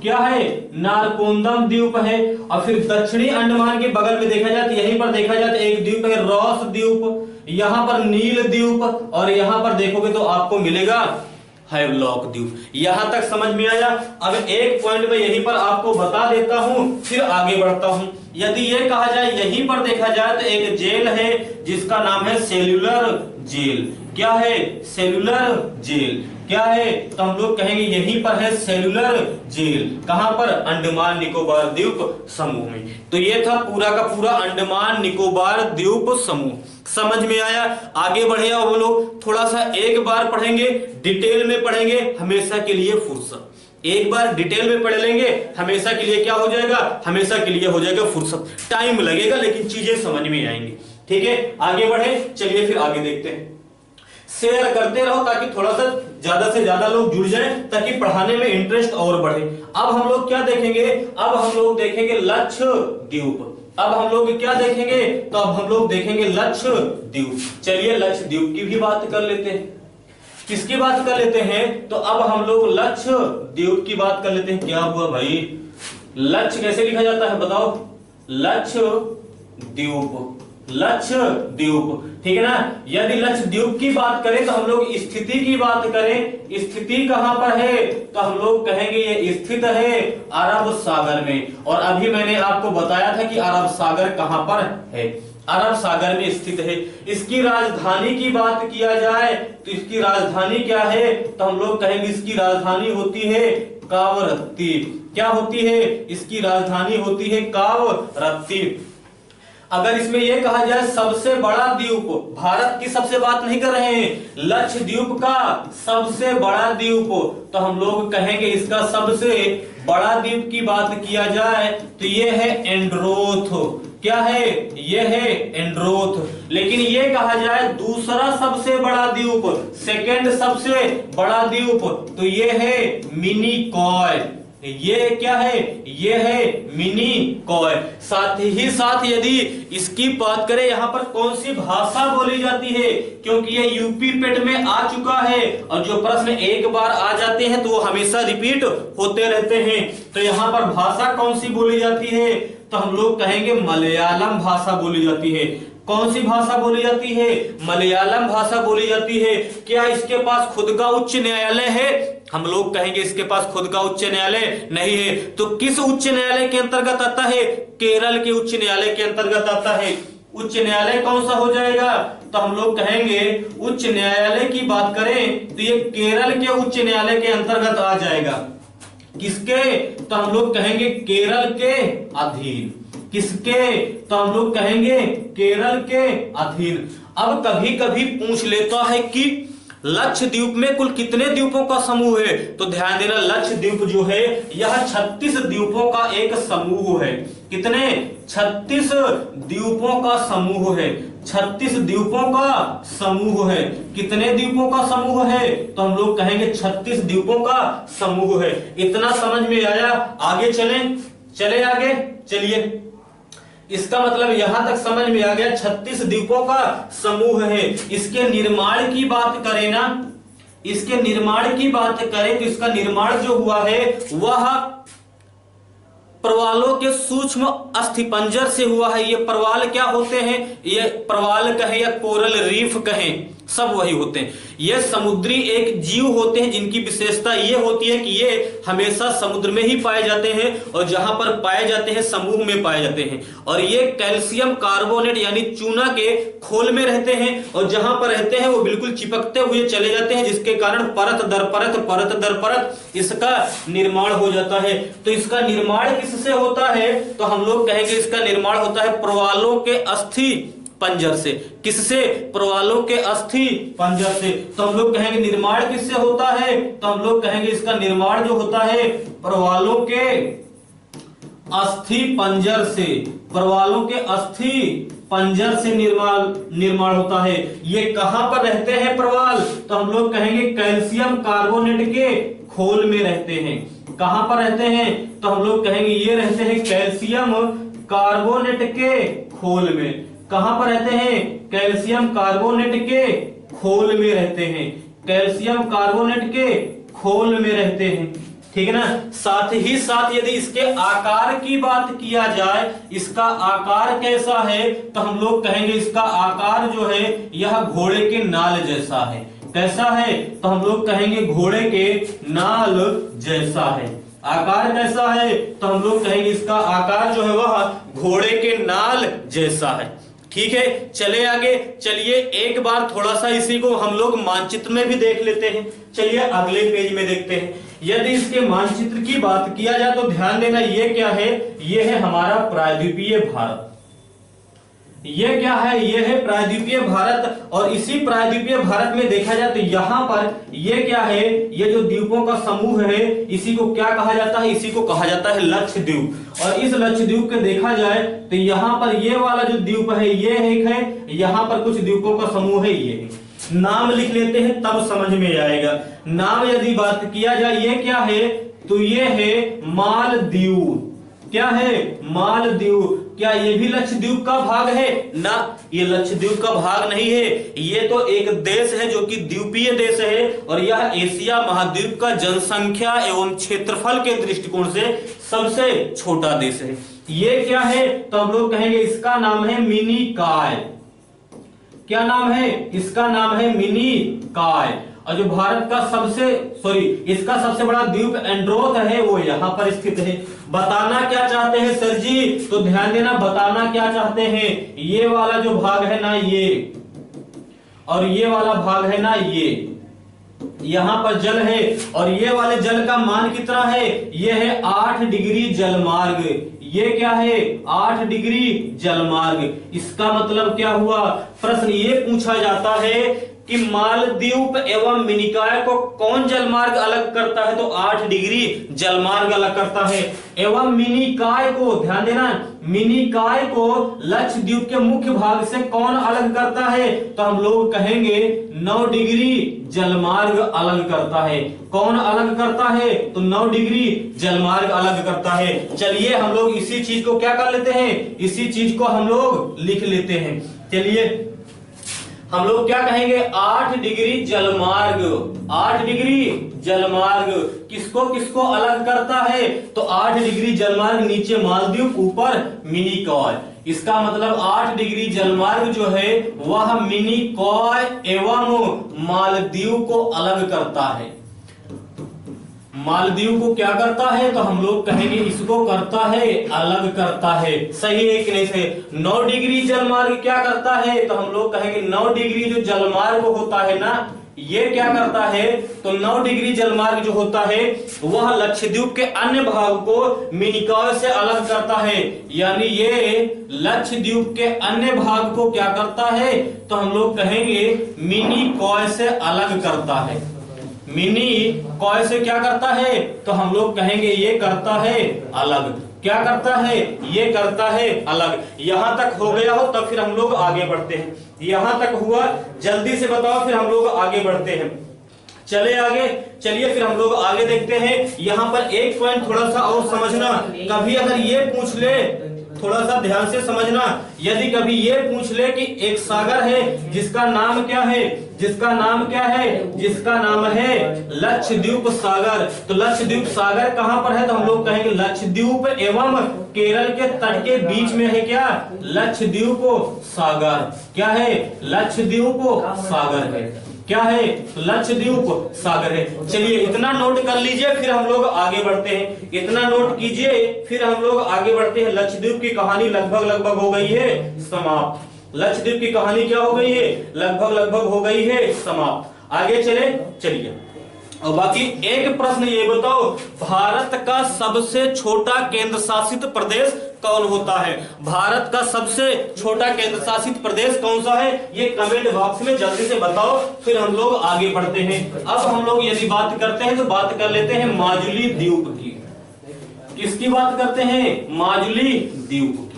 Speaker 1: क्या है, नारकोंदम द्वीप है। और फिर दक्षिणी अंडमान के बगल में देखा जाए तो यहीं पर देखा जाए तो एक द्वीप है रॉस द्वीप, यहां पर नील द्वीप, और यहां पर देखोगे तो आपको मिलेगा हैवलॉक द्वीप। यहां तक समझ में आया? अब एक पॉइंट में यहीं पर आपको बता देता हूं, फिर आगे बढ़ता हूं। यदि ये कहा जाए, यहीं पर देखा जाए तो एक जेल है जिसका नाम है सेल्यूलर जेल। क्या है, सेल्यूलर जेल। क्या है, तो हम लोग कहेंगे यहीं पर है सेल्यूलर जेल। कहां पर, अंडमान निकोबार द्वीप समूह में। तो ये था पूरा का पूरा अंडमान निकोबार द्वीप समूह। समझ में आया? आगे बढ़े अब लोग थोड़ा सा एक बार पढ़ेंगे, डिटेल में पढ़ेंगे, हमेशा के लिए फुर्सत। एक बार डिटेल में पढ़ लेंगे, हमेशा के लिए क्या हो जाएगा, हमेशा के लिए हो जाएगा फुर्सत। टाइम लगेगा लेकिन चीजें समझ में आएंगी। ठीक है, आगे बढ़े। चलिए फिर आगे देखते हैं। शेयर करते रहो ताकि थोड़ा सा ज्यादा से ज्यादा लोग जुड़ जाएं, ताकि पढ़ाने में इंटरेस्ट और बढ़े। अब हम लोग क्या देखेंगे, अब हम लोग देखेंगे लक्षद्वीप। अब हम लोग क्या देखेंगे, तो अब हम लोग देखेंगे लक्षद्वीप। चलिए लक्षद्वीप की भी बात कर लेते हैं। किसकी बात कर लेते हैं, तो अब हम लोग लक्षद्वीप की बात कर लेते हैं। क्या हुआ भाई, लक्ष्य कैसे लिखा जाता है बताओ, लक्षद्वीप, लक्षद्वीप। ठीक है ना। यदि लक्षद्वीप की बात करें तो हम लोग स्थिति की बात करें, स्थिति कहां पर है, तो हम लोग कहेंगे ये स्थित है अरब सागर में। और अभी मैंने आपको बताया था कि अरब सागर कहां पर है, अरब सागर में स्थित है। इसकी राजधानी की बात किया जाए तो इसकी राजधानी क्या है, तो हम लोग कहेंगे इसकी राजधानी होती है कावरत्ती। क्या होती है, इसकी राजधानी होती है कावरत्ती। अगर इसमें यह कहा जाए सबसे बड़ा द्वीप, भारत की सबसे बात नहीं कर रहे हैं, लक्षद्वीप का सबसे बड़ा द्वीप, तो हम लोग कहेंगे इसका सबसे बड़ा द्वीप की बात किया जाए तो ये है एंड्रोथ। क्या है, ये है एंड्रोथ। लेकिन ये कहा जाए दूसरा सबसे बड़ा द्वीप, सेकंड सबसे बड़ा द्वीप, तो ये है मिनिकॉय। ये क्या है, ये है मिनिकॉय। साथ ही साथ यदि इसकी बात करें यहाँ पर कौन सी भाषा बोली जाती है, क्योंकि ये यूपी पेट में आ चुका है और जो प्रश्न एक बार आ जाते हैं तो वो हमेशा रिपीट होते रहते हैं। तो यहाँ पर भाषा कौन सी बोली जाती है, तो हम लोग कहेंगे मलयालम भाषा बोली जाती है। कौन सी भाषा बोली जाती है, मलयालम भाषा बोली जाती है। क्या इसके पास खुद का उच्च न्यायालय है, हम लोग कहेंगे इसके पास खुद का उच्च न्यायालय नहीं है। तो किस उच्च न्यायालय के अंतर्गत आता है, केरल के उच्च न्यायालय के अंतर्गत आता है। उच्च न्यायालय कौन सा हो जाएगा, तो हम लोग कहेंगे उच्च न्यायालय की बात करें तो ये केरल के उच्च न्यायालय के अंतर्गत आ जाएगा। किसके, तो हम लोग कहेंगे केरल के अधीन। किसके, तो हम लोग कहेंगे केरल के अधीन। अब कभी कभी पूछ लेता है कि लक्षद्वीप में कुल कितने द्वीपों का समूह है, तो ध्यान देना लक्षद्वीप जो है यह 36 द्वीपों का एक समूह है। कितने, 36 द्वीपों का समूह है। 36 द्वीपों का समूह है। कितने द्वीपों का समूह है? तो हम लोग कहेंगे 36 द्वीपों का समूह है। इतना समझ में आया? आगे चले आगे चलिए। इसका मतलब यहां तक समझ में आ गया, 36 द्वीपों का समूह है। इसके निर्माण की बात करें ना, इसके निर्माण की बात करें तो इसका निर्माण जो हुआ है वह प्रवालों के सूक्ष्म अस्थिपंजर से हुआ है। ये प्रवाल क्या होते हैं? ये प्रवाल कहें या कोरल रीफ कहें, सब वही होते हैं। ये समुद्री एक जीव होते हैं जिनकी विशेषता ये होती है कि ये हमेशा समुद्र में ही पाए जाते हैं और जहां पर पाए जाते हैं समूह में पाए जाते हैं। और ये कैल्शियम कार्बोनेट यानी चूना के खोल में रहते हैं और जहां पर रहते हैं वो बिल्कुल चिपकते हुए चले जाते हैं, जिसके कारण परत दर परत इसका निर्माण हो जाता है। तो इसका निर्माण किससे होता है? तो हम लोग कहेंगे इसका निर्माण होता है प्रवालों के अस्थि पंजर से। किससे? प्रवालों के अस्थि पंजर से। तो हम लोग कहेंगे निर्माण किससे होता है? तो हम लोग कहेंगे इसका निर्माण जो होता है प्रवालों के अस्थि पंजर से। प्रवालों के अस्थि पंजर से निर्माण होता है। ये कहां पर रहते हैं प्रवाल? तो हम लोग कहेंगे कैल्शियम कार्बोनेट के खोल में रहते हैं। कहां पर रहते हैं? तो हम लोग कहेंगे ये रहते हैं कैल्शियम कार्बोनेट के खोल में। कहां पर रहते हैं? कैल्शियम कार्बोनेट के खोल में रहते हैं। कैल्शियम कार्बोनेट के खोल में रहते हैं, ठीक है ना। साथ ही साथ यदि इसके आकार की बात किया जाए, इसका आकार कैसा है? तो हम लोग कहेंगे इसका आकार जो है यह घोड़े के नाल जैसा है। कैसा है? तो हम लोग कहेंगे घोड़े के नाल जैसा है। आकार कैसा है? तो हम लोग कहेंगे इसका आकार जो है वह घोड़े के नाल जैसा है। ठीक है, चले आगे। चलिए एक बार थोड़ा सा इसी को हम लोग मानचित्र में भी देख लेते हैं। चलिए अगले पेज में देखते हैं। यदि इसके मानचित्र की बात किया जाए तो ध्यान देना, ये क्या है? ये है हमारा प्रायद्वीपीय भारत। ये क्या है? ये है प्रायद्वीपीय भारत। और इसी प्रायद्वीपीय भारत में देखा जाए तो यहाँ पर ये क्या है? ये जो द्वीपों का समूह है इसी को क्या कहा जाता है? इसी को कहा जाता है लक्षद्वीप। और इस लक्षद्वीप के देखा जाए तो यहाँ पर ये वाला जो द्वीप है ये एक है, यहाँ पर कुछ द्वीपों का समूह है, ये है। नाम लिख लेते हैं तब समझ में आएगा। नाम यदि बात किया जाए ये क्या है? तो ये है मालदीव। क्या है? मालदीव। क्या ये भी लक्षद्वीप का भाग है? ना, ये लक्षद्वीप का भाग नहीं है। ये तो एक देश है जो कि द्वीपीय देश है और यह एशिया महाद्वीप का जनसंख्या एवं क्षेत्रफल के दृष्टिकोण से सबसे छोटा देश है। ये क्या है? तो हम लोग कहेंगे इसका नाम है मिनिकॉय। क्या नाम है? इसका नाम है मिनिकॉय। और जो भारत का इसका सबसे बड़ा द्वीप एंड्रोथ है वो यहाँ पर स्थित है। बताना क्या चाहते हैं सर जी? तो ध्यान देना, बताना क्या चाहते हैं? ये वाला जो भाग है ना ये, और ये वाला भाग है ना ये, यहाँ पर जल है और ये वाले जल का मान कितना है? ये है 8 डिग्री जलमार्ग। ये क्या है? 8 डिग्री जलमार्ग। इसका मतलब क्या हुआ? प्रश्न ये पूछा जाता है कि मालदीव एवं मिनिकॉय को कौन जलमार्ग अलग करता है? तो 8 डिग्री जलमार्ग अलग करता है। एवं मिनिकॉय को, ध्यान देना, मिनिकॉय को लक्षद्वीप के मुख्य भाग से कौन अलग करता है? तो हम लोग कहेंगे 9 डिग्री जलमार्ग अलग करता है। कौन अलग करता है? तो 9 डिग्री जलमार्ग अलग करता है। चलिए हम लोग इसी चीज को क्या कर लेते हैं? इसी चीज को हम लोग लिख लेते हैं। चलिए हम लोग क्या कहेंगे? 8 डिग्री जलमार्ग। 8 डिग्री जलमार्ग किसको किसको अलग करता है? तो 8 डिग्री जलमार्ग नीचे मालदीव, ऊपर मिनिकॉय। इसका मतलब 8 डिग्री जलमार्ग जो है वह मिनिकॉय एवं मालदीव को अलग करता है। मालदीव को क्या करता है? तो हम लोग कहेंगे इसको करता है, अलग करता है। सही है कि नहीं सही? 9 डिग्री जलमार्ग क्या करता है? तो हम लोग कहेंगे 9 डिग्री जो जलमार्ग होता है ना, ये क्या करता है? तो 9 डिग्री जलमार्ग जो होता है वह लक्षद्वीप के अन्य भाग को मिनिकॉय से अलग करता है। यानी ये लक्षद्वीप के अन्य भाग को क्या करता है? तो हम लोग कहेंगे मिनिकॉय से अलग करता है। मिनिकॉय से क्या करता है? तो हम लोग कहेंगे ये करता है अलग। क्या करता है, ये करता है अलग। यहां तक हो गया हो तब फिर हम लोग आगे बढ़ते हैं। यहां तक हुआ, जल्दी से बताओ, फिर हम लोग आगे बढ़ते हैं। चले आगे, चलिए फिर हम लोग आगे देखते हैं। यहां पर एक पॉइंट थोड़ा सा और समझना, कभी अगर ये पूछ ले, थोड़ा सा ध्यान से समझना, यदि कभी ये पूछ ले कि एक सागर है जिसका नाम क्या है, जिसका नाम क्या है, जिसका नाम है लक्षद्वीप सागर, तो लक्षद्वीप सागर कहां पर है, तो हम लोग कहेंगे लक्षद्वीप एवं केरल के तट के बीच में है क्या, लक्षद्वीप सागर। क्या है, लक्षद्वीप सागर है। क्या है, लक्षद्वीप सागर है। चलिए इतना नोट कर लीजिए, फिर हम लोग आगे बढ़ते हैं। इतना नोट कीजिए, फिर हम लोग आगे बढ़ते हैं। लक्षद्वीप की कहानी लगभग हो गई है समाप्त। लक्षद्वीप की कहानी क्या हो गई है, लगभग हो गई है समाप्त। आगे चलिए। और बाकी एक प्रश्न ये बताओ, भारत का सबसे छोटा केंद्र शासित प्रदेश कौन होता है? भारत का सबसे छोटा केंद्र शासित प्रदेश कौन सा है, ये कमेंट बॉक्स में जल्दी से बताओ, फिर हम लोग आगे बढ़ते हैं। अब हम लोग यदि बात करते हैं तो बात कर लेते हैं माजुली द्वीप की। किसकी बात करते हैं, माजुली द्वीप की।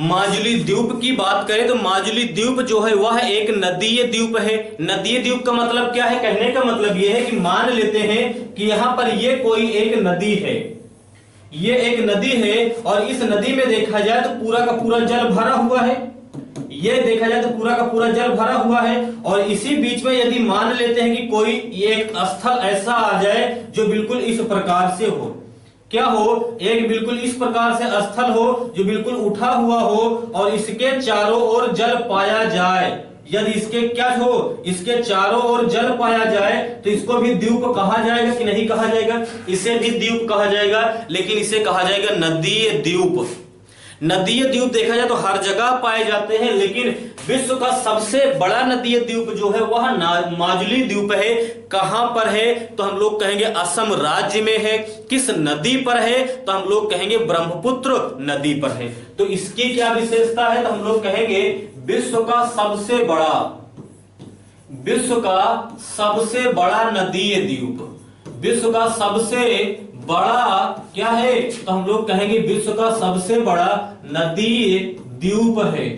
Speaker 1: माजुली द्वीप की बात करें तो माजुली द्वीप जो है वह एक नदीय द्वीप है। नदीय द्वीप का मतलब क्या है, कहने का मतलब यह है कि मान लेते हैं कि यहां पर ये कोई एक नदी है, ये एक नदी है, और इस नदी में देखा जाए तो पूरा का पूरा जल भरा हुआ है। ये देखा जाए तो पूरा का पूरा जल भरा हुआ है, और इसी बीच में यदि मान लेते हैं कि कोई एक स्थल ऐसा आ जाए जो बिल्कुल इस प्रकार से हो, क्या हो, एक बिल्कुल इस प्रकार से स्थल हो जो बिल्कुल उठा हुआ हो, और इसके चारों ओर जल पाया जाए। यदि इसके क्या हो, इसके चारों ओर जल पाया जाए तो इसको भी द्वीप कहा जाएगा कि नहीं कहा जाएगा? इसे भी द्वीप कहा जाएगा, लेकिन इसे कहा जाएगा नदीय द्वीप। नदीय द्वीप देखा जाए तो हर जगह पाए जाते हैं, लेकिन विश्व का सबसे बड़ा नदीय द्वीप जो है वह माजुली द्वीप है। कहां पर है, तो हम लोग कहेंगे असम राज्य में है। किस नदी पर है, तो हम लोग कहेंगे ब्रह्मपुत्र नदी पर है। तो इसकी क्या विशेषता है, तो हम लोग कहेंगे विश्व का सबसे बड़ा नदीय द्वीप। विश्व का सबसे बड़ा क्या है, तो हम लोग कहेंगे विश्व का सबसे बड़ा नदीय द्वीप है।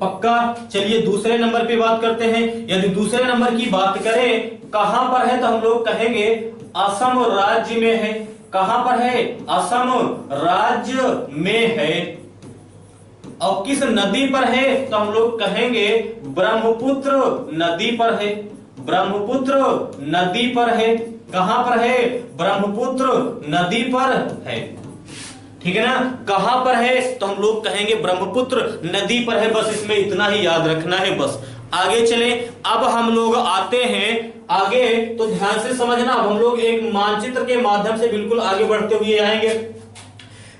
Speaker 1: पक्का। चलिए दूसरे नंबर पे बात करते हैं। यदि दूसरे नंबर की बात करें कहां पर है, तो हम लोग कहेंगे असम राज्य में है। कहां पर है, असम राज्य में है। और किस नदी पर है, तो हम लोग कहेंगे ब्रह्मपुत्र नदी पर है। ब्रह्मपुत्र नदी पर है। कहां पर है, ब्रह्मपुत्र नदी पर है। ठीक है ना, कहां पर है, तो हम लोग कहेंगे ब्रह्मपुत्र नदी पर है। बस इसमें इतना ही याद रखना है। बस आगे चले। अब हम लोग आते हैं आगे, तो ध्यान से समझना। अब हम लोग एक मानचित्र के माध्यम से बिल्कुल आगे बढ़ते हुए आएंगे।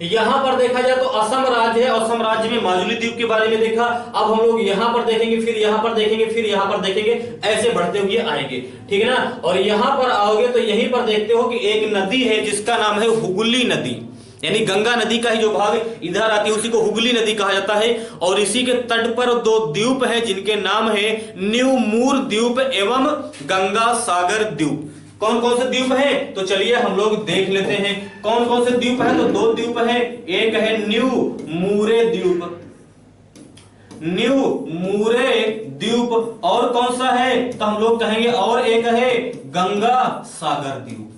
Speaker 1: यहां पर देखा जाए तो असम राज्य है। असम राज्य में माजुली द्वीप के बारे में देखा। अब हम लोग यहां पर देखेंगे, फिर यहां पर देखेंगे, फिर यहां पर देखेंगे, ऐसे बढ़ते हुए आएंगे। ठीक है ना। और यहां पर आओगे तो यहीं पर देखते हो कि एक नदी है जिसका नाम है हुगली नदी, यानी गंगा नदी का ही जो भाग इधर आती है उसी को हुगली नदी कहा जाता है। और इसी के तट पर दो द्वीप है जिनके नाम है न्यू मूर द्वीप एवं गंगा सागर द्वीप। कौन कौन से द्वीप है, तो चलिए हम लोग देख लेते हैं कौन कौन से द्वीप है। तो दो द्वीप है, एक है न्यू मूरे द्वीप, न्यू मूरे द्वीप, और कौन सा है, तो हम लोग कहेंगे और एक है गंगा सागर द्वीप।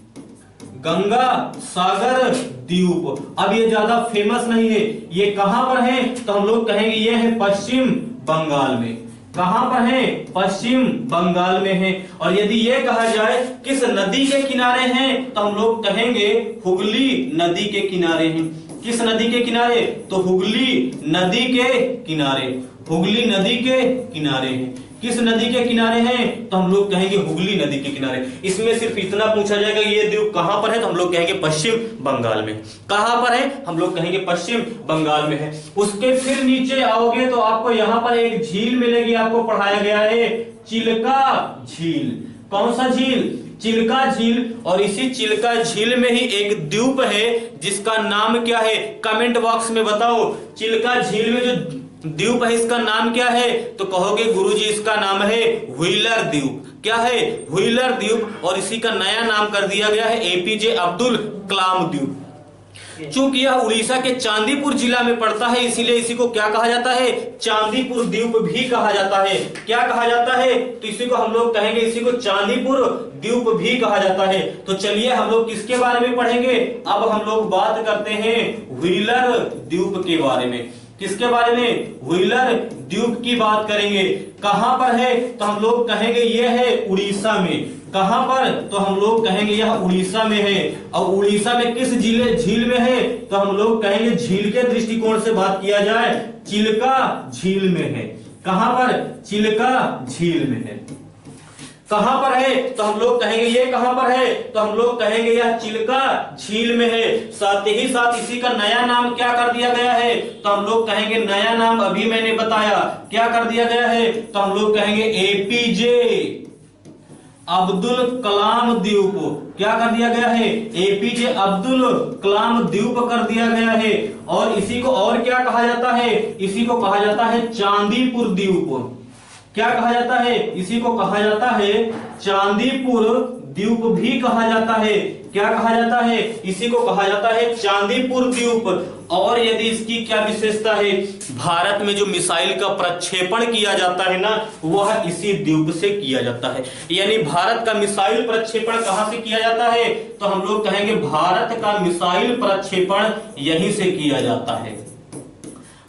Speaker 1: गंगा सागर द्वीप। अब ये ज्यादा फेमस नहीं है। ये कहां पर है, तो हम लोग कहेंगे ये है पश्चिम बंगाल में। कहां पर है, पश्चिम बंगाल में है। और यदि ये कहा जाए किस नदी के किनारे हैं, तो हम लोग कहेंगे हुगली नदी के किनारे हैं। किस नदी के किनारे, तो हुगली नदी के किनारे। हुगली नदी के किनारे हैं। किस नदी के किनारे हैं, तो हम लोग कहेंगे हुगली नदी के किनारे। इसमें सिर्फ इतना पूछा जाएगा ये द्वीप कहां पर है, तो हम लोग कहेंगे पश्चिम बंगाल में। कहां पर है, हम लोग कहेंगे पश्चिम बंगाल में है। उसके फिर नीचे आओगे तो आपको यहां पर एक झील मिलेगी, आपको पढ़ाया गया है चिल्का झील। कौन सा झील, चिल्का झील। और इसी चिल्का झील में ही एक द्वीप है जिसका नाम क्या है, कमेंट बॉक्स में बताओ। चिल्का झील में जो द्वीप है, इसका नाम क्या है? तो कहोगे गुरुजी इसका नाम है व्हीलर द्वीप। क्या है? व्हीलर द्वीप। और इसी का नया नाम कर दिया गया है एपीजे अब्दुल कलाम द्वीप। चूंकि यह उड़ीसा के चांदीपुर जिला में पड़ता है, इसीलिए इसी को क्या कहा जाता है? चांदीपुर द्वीप भी कहा जाता है। क्या कहा जाता है? तो इसी को हम लोग कहेंगे, इसी को चांदीपुर द्वीप भी कहा जाता है। तो चलिए हम लोग किसके बारे में पढ़ेंगे? अब हम लोग बात करते हैं व्हीलर द्वीप के बारे में। किसके बारे में? व्हीलर द्वीप की बात करेंगे। कहां पर है? तो हम लोग कहेंगे यह है उड़ीसा में। कहां पर? तो हम लोग कहेंगे यह उड़ीसा में है। और उड़ीसा में किस झील में है? तो हम लोग कहेंगे झील के दृष्टिकोण से बात किया जाए, चिल्का झील में है। कहां पर? चिल्का झील में है। कहां पर है? तो हम लोग कहेंगे ये कहां पर है? तो हम लोग कहेंगे यह चिल्का झील में है। साथ ही साथ इसी का नया नाम क्या कर दिया गया है? तो हम लोग कहेंगे नया नाम अभी मैंने बताया, क्या कर दिया गया है? तो हम लोग कहेंगे एपीजे अब्दुल कलाम द्वीप। क्या कर दिया गया है? एपीजे अब्दुल कलाम द्वीप कर दिया गया है। और इसी को और क्या कहा जाता है? इसी को कहा जाता है चांदीपुर द्वीप। क्या कहा जाता है? इसी को कहा जाता है चांदीपुर द्वीप भी कहा जाता है। क्या कहा जाता है? इसी को कहा जाता है चांदीपुर द्वीप। और यदि इसकी क्या विशेषता है? भारत में जो मिसाइल का प्रक्षेपण किया जाता है ना, वह इसी द्वीप से किया जाता है। यानी भारत का मिसाइल प्रक्षेपण कहां से किया जाता है? तो हम लोग कहेंगे भारत का मिसाइल प्रक्षेपण यहीं से किया जाता है।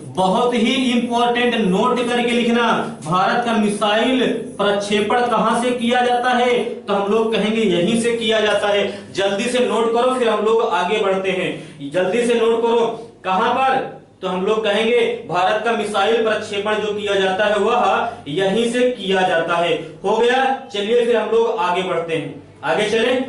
Speaker 1: बहुत ही इंपॉर्टेंट, नोट करके लिखना, भारत का मिसाइल प्रक्षेपण कहां से किया जाता है? तो हम लोग कहेंगे यहीं से किया जाता है। जल्दी से नोट करो, फिर हम लोग आगे बढ़ते हैं। जल्दी से नोट करो, कहां पर? तो हम लोग कहेंगे भारत का मिसाइल प्रक्षेपण जो किया जाता है वह यहीं से किया जाता है। हो गया? चलिए फिर हम लोग आगे बढ़ते हैं। आगे चले,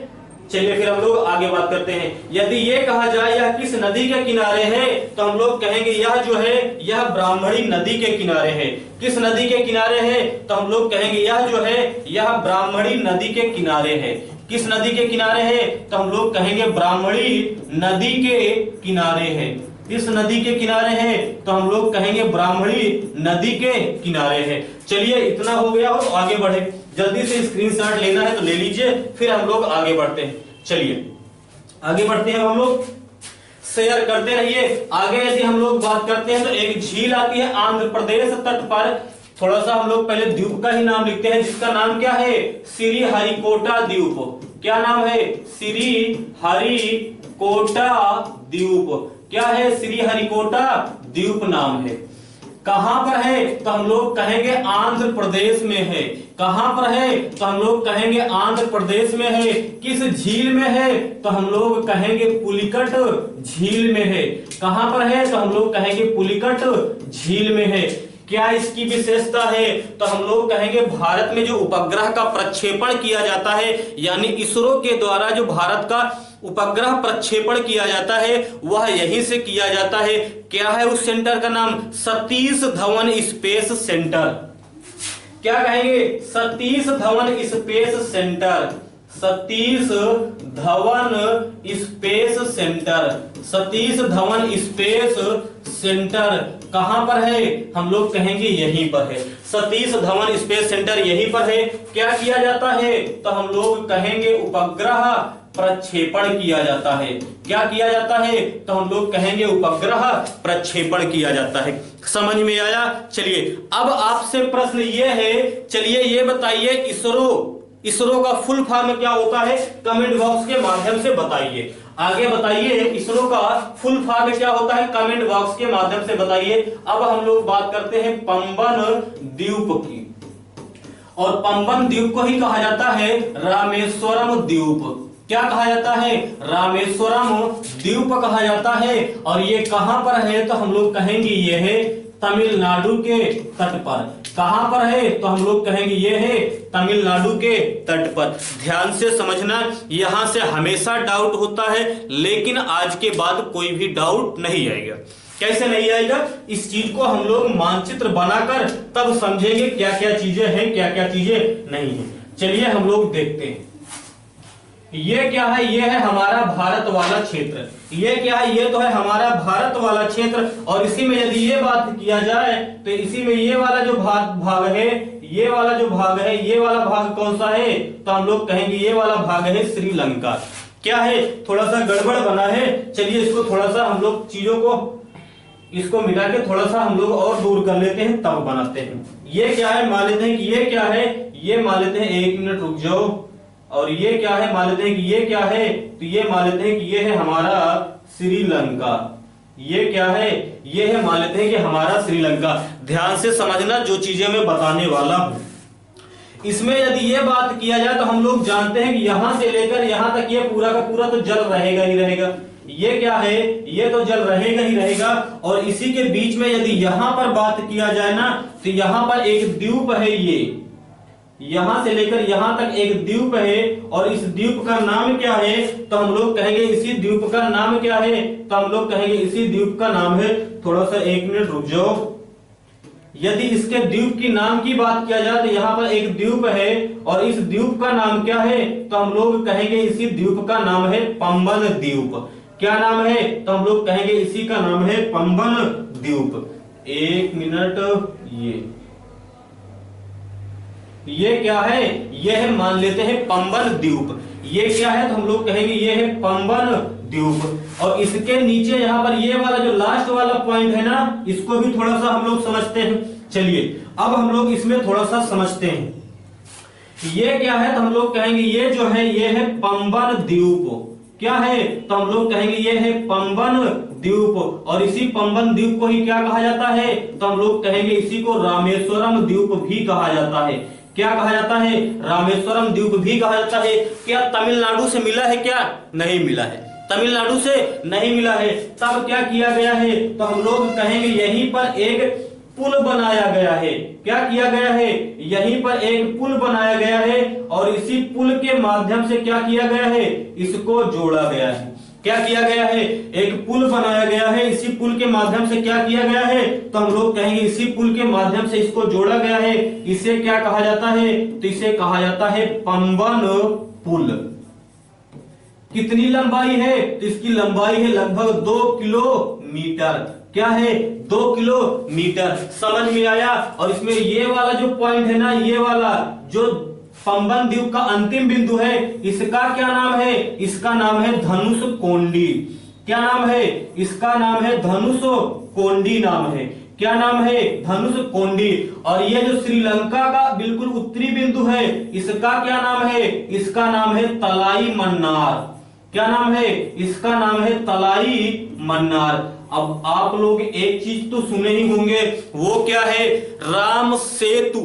Speaker 1: चलिए फिर हम लोग आगे बात करते हैं। यदि ये कहा जाए यह किस नदी के किनारे है? तो हम लोग कहेंगे यह जो है यह ब्राह्मणी नदी के किनारे है। किस नदी के किनारे है? तो हम लोग कहेंगे यह जो है यह ब्राह्मणी नदी के किनारे है। किस नदी के किनारे है? तो हम लोग कहेंगे ब्राह्मणी नदी के किनारे है। किस नदी के किनारे है? तो हम लोग कहेंगे ब्राह्मणी नदी के किनारे है। चलिए इतना हो गया हो तो आगे बढ़े। जल्दी से स्क्रीनशॉट लेना है तो ले लीजिए, फिर हम लोग आगे बढ़ते हैं। चलिए आगे बढ़ते हैं, हम लोग शेयर करते रहिए। आगे यदि हम लोग बात करते हैं तो एक झील आती है आंध्र प्रदेश तट पर। थोड़ा सा हम लोग पहले द्वीप का ही नाम लिखते हैं, जिसका नाम क्या है? श्री हरिकोटा द्वीप। क्या नाम है? श्री हरिकोटा द्वीप। क्या है? श्री हरिकोटा द्वीप नाम है। कहां पर है? तो हम लोग कहेंगे आंध्र प्रदेश में है। कहां पर है? तो हम लोग कहेंगे आंध्र प्रदेश में है। किस झील में है? तो हम लोग कहेंगे पुलिकट झील में है। कहां पर है? तो हम लोग कहेंगे पुलिकट झील में है। क्या इसकी विशेषता है? तो हम लोग कहेंगे भारत में जो उपग्रह का प्रक्षेपण किया जाता है, यानी इसरो के द्वारा जो भारत का उपग्रह प्रक्षेपण किया जाता है वह यहीं से किया जाता है। क्या है उस सेंटर का नाम? Satish Dhawan space centre. क्या कहेंगे? Satish Dhawan space centre. Satish Dhawan space centre. Satish Dhawan space centre कहां पर है? हम लोग कहेंगे यहीं पर है। सतीश धवन स्पेस सेंटर यहीं पर है। क्या किया जाता है? तो हम लोग कहेंगे उपग्रह प्रक्षेपण किया जाता है। क्या किया जाता है? तो हम लोग कहेंगे उपग्रह प्रक्षेपण किया जाता है। समझ में आया? चलिए अब आपसे प्रश्न ये है, चलिए ये बताइए इसरो का फुल फॉर्म क्या होता है? कमेंट बॉक्स के माध्यम से बताइए। आगे बताइए इसरो का फुल फॉर्म क्या होता है? कमेंट बॉक्स के माध्यम से बताइए। अब हम लोग बात करते हैं पंबन द्वीप की, और पंबन द्वीप को ही कहा जाता है रामेश्वरम द्वीप। क्या कहा जाता है? रामेश्वरम द्वीप कहा जाता है। और ये कहां पर है? तो हम लोग कहेंगे ये है तमिलनाडु के तट पर। कहां पर है? तो हम लोग कहेंगे ये है तमिलनाडु के तट पर। ध्यान से समझना, यहां से हमेशा डाउट होता है, लेकिन आज के बाद कोई भी डाउट नहीं आएगा। कैसे नहीं आएगा? इस चीज को हम लोग मानचित्र बनाकर तब समझेंगे क्या क्या चीजें हैं, क्या क्या चीजें नहीं है। चलिए हम लोग देखते हैं। ये क्या है? ये है हमारा भारत वाला क्षेत्र। ये क्या है? ये तो है हमारा भारत वाला क्षेत्र। और इसी में यदि ये बात किया जाए तो इसी में ये वाला जो भाग है, ये वाला जो भाग है, ये वाला भाग कौन सा है? तो हम लोग कहेंगे ये वाला भाग है श्रीलंका। क्या है? थोड़ा सा गड़बड़ बना है। चलिए इसको थोड़ा सा हम लोग चीजों को इसको मिला के थोड़ा सा हम लोग और दूर कर लेते हैं, तब बनाते हैं। ये क्या है? मान लेते हैं कि ये क्या है? ये मान लेते हैं, एक मिनट रुक जाओ। और ये क्या है? मान लेते हैं कि ये क्या है? तो ये मान लेते हैं कि ये है हमारा श्रीलंका। ये क्या है? ये है मान लेते हैं कि हमारा श्रीलंका। ध्यान से समझना जो चीजें मैं बताने वाला हूं। इसमें यदि ये बात किया जाए तो हम लोग जानते हैं कि यहां से लेकर यहां तक ये पूरा का पूरा तो जल रहेगा ही रहेगा। ये क्या है? ये तो जल रहेगा ही रहेगा। और इसी के बीच में यदि यहां पर बात किया जाए ना, तो यहां पर एक द्वीप है। ये यहां से लेकर यहां तक एक द्वीप है। और इस द्वीप का नाम क्या है? तो हम लोग कहेंगे इसी द्वीप का नाम क्या है? तो हम लोग कहेंगे इसी द्वीप का नाम है, थोड़ा सा एक मिनट रुक जाओ। यदि इसके द्वीप की नाम की बात किया जाए तो यहाँ पर एक द्वीप है। और इस द्वीप का नाम क्या है? तो हम लोग कहेंगे इसी द्वीप का नाम है पंबन द्वीप। क्या नाम है? तो हम लोग कहेंगे इसी का नाम है पंबन द्वीप। एक मिनट, ये क्या है? ये है मान लेते हैं पंबन द्वीप। ये क्या है? तो हम लोग कहेंगे ये है पंबन द्वीप। और इसके नीचे यहाँ पर ये वाला जो लास्ट वाला पॉइंट है ना, इसको भी थोड़ा सा हम लोग समझते हैं। चलिए अब हम लोग इसमें थोड़ा सा समझते हैं। ये क्या है? तो हम लोग कहेंगे ये जो है ये है पंबन द्वीप। क्या है? तो हम लोग कहेंगे ये है पंबन द्वीप। और इसी पंबन द्वीप को ही क्या कहा जाता है? तो हम लोग कहेंगे इसी को रामेश्वरम द्वीप भी कहा जाता है। क्या कहा जाता है? रामेश्वरम द्वीप भी कहा जाता है। क्या तमिलनाडु से मिला है? क्या नहीं मिला है, तमिलनाडु से नहीं मिला है। तब क्या किया गया है? तो हम लोग कहेंगे यहीं पर एक पुल बनाया गया है। क्या किया गया है? यहीं पर एक पुल बनाया गया है। और इसी पुल के माध्यम से क्या किया गया है? इसको जोड़ा गया है। क्या किया गया है? एक पुल बनाया गया है। इसी पुल के माध्यम से क्या किया गया है? तो हम लोग कहेंगे इसी पुल के माध्यम से इसको जोड़ा गया है। इसे क्या कहा जाता है? तो इसे कहा जाता है पंबन पुल। कितनी लंबाई है? तो इसकी लंबाई है लगभग 2 किलोमीटर। क्या है? 2 किलोमीटर। समझ में आया? और इसमें ये वाला जो पॉइंट है ना, ये वाला जो पंबन द्वीप का अंतिम बिंदु है, इसका क्या नाम है? इसका नाम है धनुष कोंडी। क्या नाम है? इसका नाम है धनुष कोंडी नाम है। क्या नाम है? धनुष कोंडी। और ये जो श्रीलंका का बिल्कुल उत्तरी बिंदु है, इसका क्या नाम है? इसका नाम है तलाई मन्नार। क्या नाम है? इसका नाम है तलाई मन्नार। अब आप लोग एक चीज तो सुने ही होंगे, वो क्या है? राम सेतु।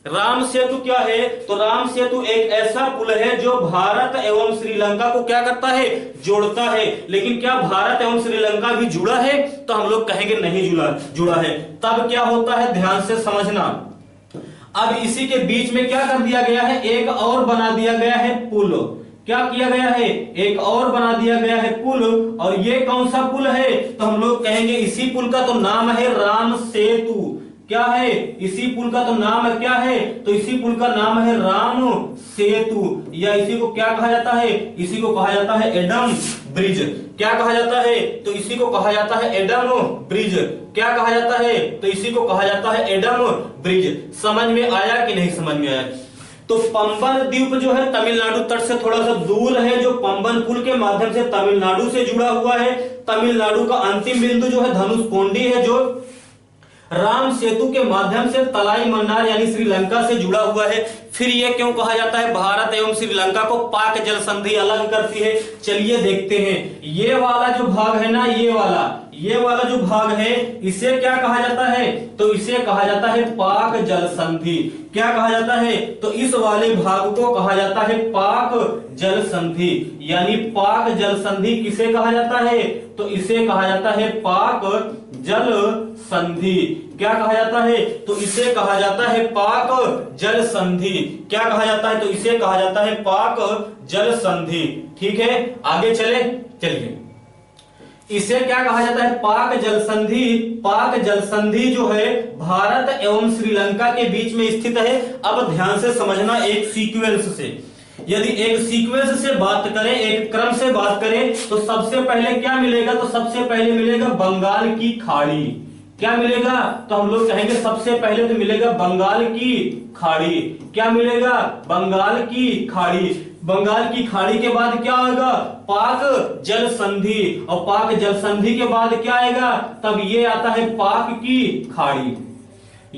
Speaker 1: राम सेतु क्या है? तो राम सेतु एक ऐसा पुल है जो भारत एवं श्रीलंका को क्या करता है? जोड़ता है। लेकिन क्या भारत एवं श्रीलंका भी जुड़ा है? तो हम लोग कहेंगे नहीं जुड़ा है। तब क्या होता है? ध्यान से समझना। अब इसी के बीच में क्या कर दिया गया है? एक और बना दिया गया है पुल। क्या किया गया है? एक और बना दिया गया है पुल। और ये कौन सा पुल है? तो हम लोग कहेंगे इसी पुल का तो नाम है राम सेतु। क्या है? इसी पुल का तो नाम है क्या है? तो इसी पुल का नाम है राम सेतु। या इसी को क्या कहा जाता है? इसी को कहा जाता है एडम ब्रिज। क्या कहा जाता है? तो इसी को कहा जाता है एडम ब्रिज। क्या कहा जाता है? तो इसी को कहा जाता है एडम ब्रिज। समझ में आया कि नहीं समझ में आया? तो पंबन द्वीप जो है तमिलनाडु तट से थोड़ा सा दूर है, जो पंबन पुल के माध्यम से तमिलनाडु से जुड़ा हुआ है। तमिलनाडु का अंतिम बिंदु जो है धनुष कोंडी है, जो राम सेतु के माध्यम से तलाई मन्नार यानी श्रीलंका से जुड़ा हुआ है। फिर ये क्यों कहा जाता है भारत एवं श्रीलंका को पाक जल संधि अलग करती है? चलिए देखते हैं। ये वाला जो भाग है ना, ये वाला जो भाग है, इसे क्या कहा जाता है? तो इसे कहा जाता है पाक जल संधि। क्या कहा जाता है? तो इस वाले भाग को कहा जाता है पाक जल संधि। यानी पाक जल संधि किसे कहा जाता है? तो इसे कहा जाता है पाक जल संधि। क्या कहा जाता है? तो इसे कहा जाता है पाक जल संधि। क्या कहा जाता है? तो इसे कहा जाता है पाक जल संधि। ठीक है, आगे चलिए। इसे क्या कहा जाता है? पाक जल संधि। पाक जल संधि जो है भारत एवं श्रीलंका के बीच में स्थित है। अब ध्यान से समझना एक सीक्वेंस से। यदि एक सीक्वेंस से बात करें, एक क्रम से बात करें, तो सबसे पहले क्या मिलेगा? तो सबसे पहले मिलेगा बंगाल की खाड़ी। क्या मिलेगा? तो हम लोग कहेंगे सबसे पहले तो मिलेगा बंगाल की खाड़ी। क्या मिलेगा? बंगाल की खाड़ी। बंगाल की खाड़ी के बाद क्या होगा? पाक जल संधि, और पाक जल संधि के बाद क्या आएगा? तब ये आता है पाक की खाड़ी।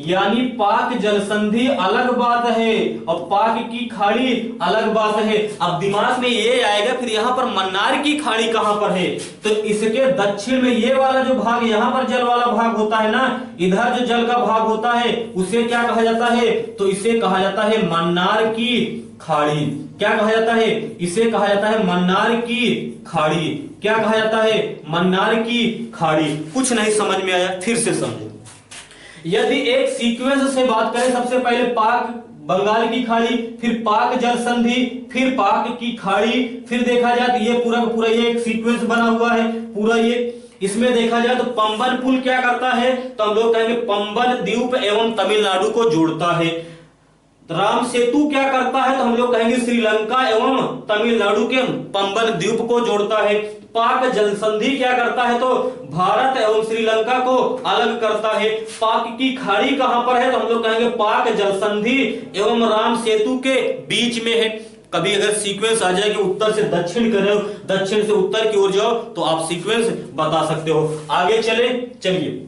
Speaker 1: यानी पाक जल संधि अलग बात है और पाक की खाड़ी अलग बात है। अब दिमाग में ये आएगा फिर यहाँ पर मन्नार की खाड़ी कहां पर है? तो इसके दक्षिण में ये वाला जो भाग, यहाँ पर जल वाला भाग होता है ना, इधर जो जल का भाग होता है उसे क्या कहा जाता है? तो इसे कहा जाता है मन्नार की खाड़ी। क्या कहा जाता है? इसे कहा जाता है मन्नार की खाड़ी। क्या कहा जाता है? मन्नार की खाड़ी। कुछ नहीं समझ में आया, फिर से समझो। यदि एक सीक्वेंस से बात करें, सबसे पहले पाक बंगाल की खाड़ी, फिर पाक जल संधि, फिर पाक की खाड़ी, फिर देखा जाए तो ये पूरा पूरा ये एक सीक्वेंस बना हुआ है पूरा ये। इसमें देखा जाए तो पंबन पुल क्या करता है? तो हम लोग कहेंगे पंबन द्वीप एवं तमिलनाडु को जोड़ता है। राम सेतु क्या करता है? तो हम लोग कहेंगे श्रीलंका एवं तमिलनाडु के पंबन द्वीप को जोड़ता है। पाक जल संधि क्या करता है? तो भारत एवं श्रीलंका को अलग करता है। पाक की खाड़ी कहां पर है? तो हम लोग कहेंगे पाक जल संधि एवं राम सेतु के बीच में है। कभी अगर सीक्वेंस आ जाए कि उत्तर से दक्षिण कर रहे हो, दक्षिण से उत्तर की ओर जाओ, तो आप सीक्वेंस बता सकते हो। आगे चलिए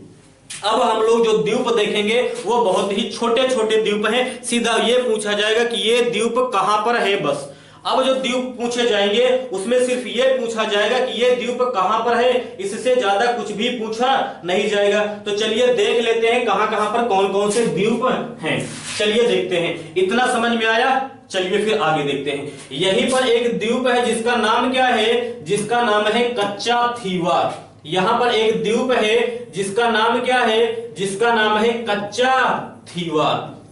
Speaker 1: अब हम लोग जो द्वीप देखेंगे वो बहुत ही छोटे छोटे द्वीप हैं। सीधा ये पूछा जाएगा कि ये द्वीप कहां पर है, बस। अब जो द्वीप पूछे जाएंगे उसमें सिर्फ ये पूछा जाएगा कि ये द्वीप कहां पर है, इससे ज्यादा कुछ भी पूछा नहीं जाएगा। तो चलिए देख लेते हैं कहां कहां पर कौन कौन से द्वीप हैं। चलिए देखते हैं। इतना समझ में आया? चलिए फिर आगे देखते हैं। यहीं पर एक द्वीप है जिसका नाम क्या है? जिसका नाम है कच्चा थीवा। यहां पर एक द्वीप है जिसका नाम क्या है? जिसका नाम है कच्चा थीवा।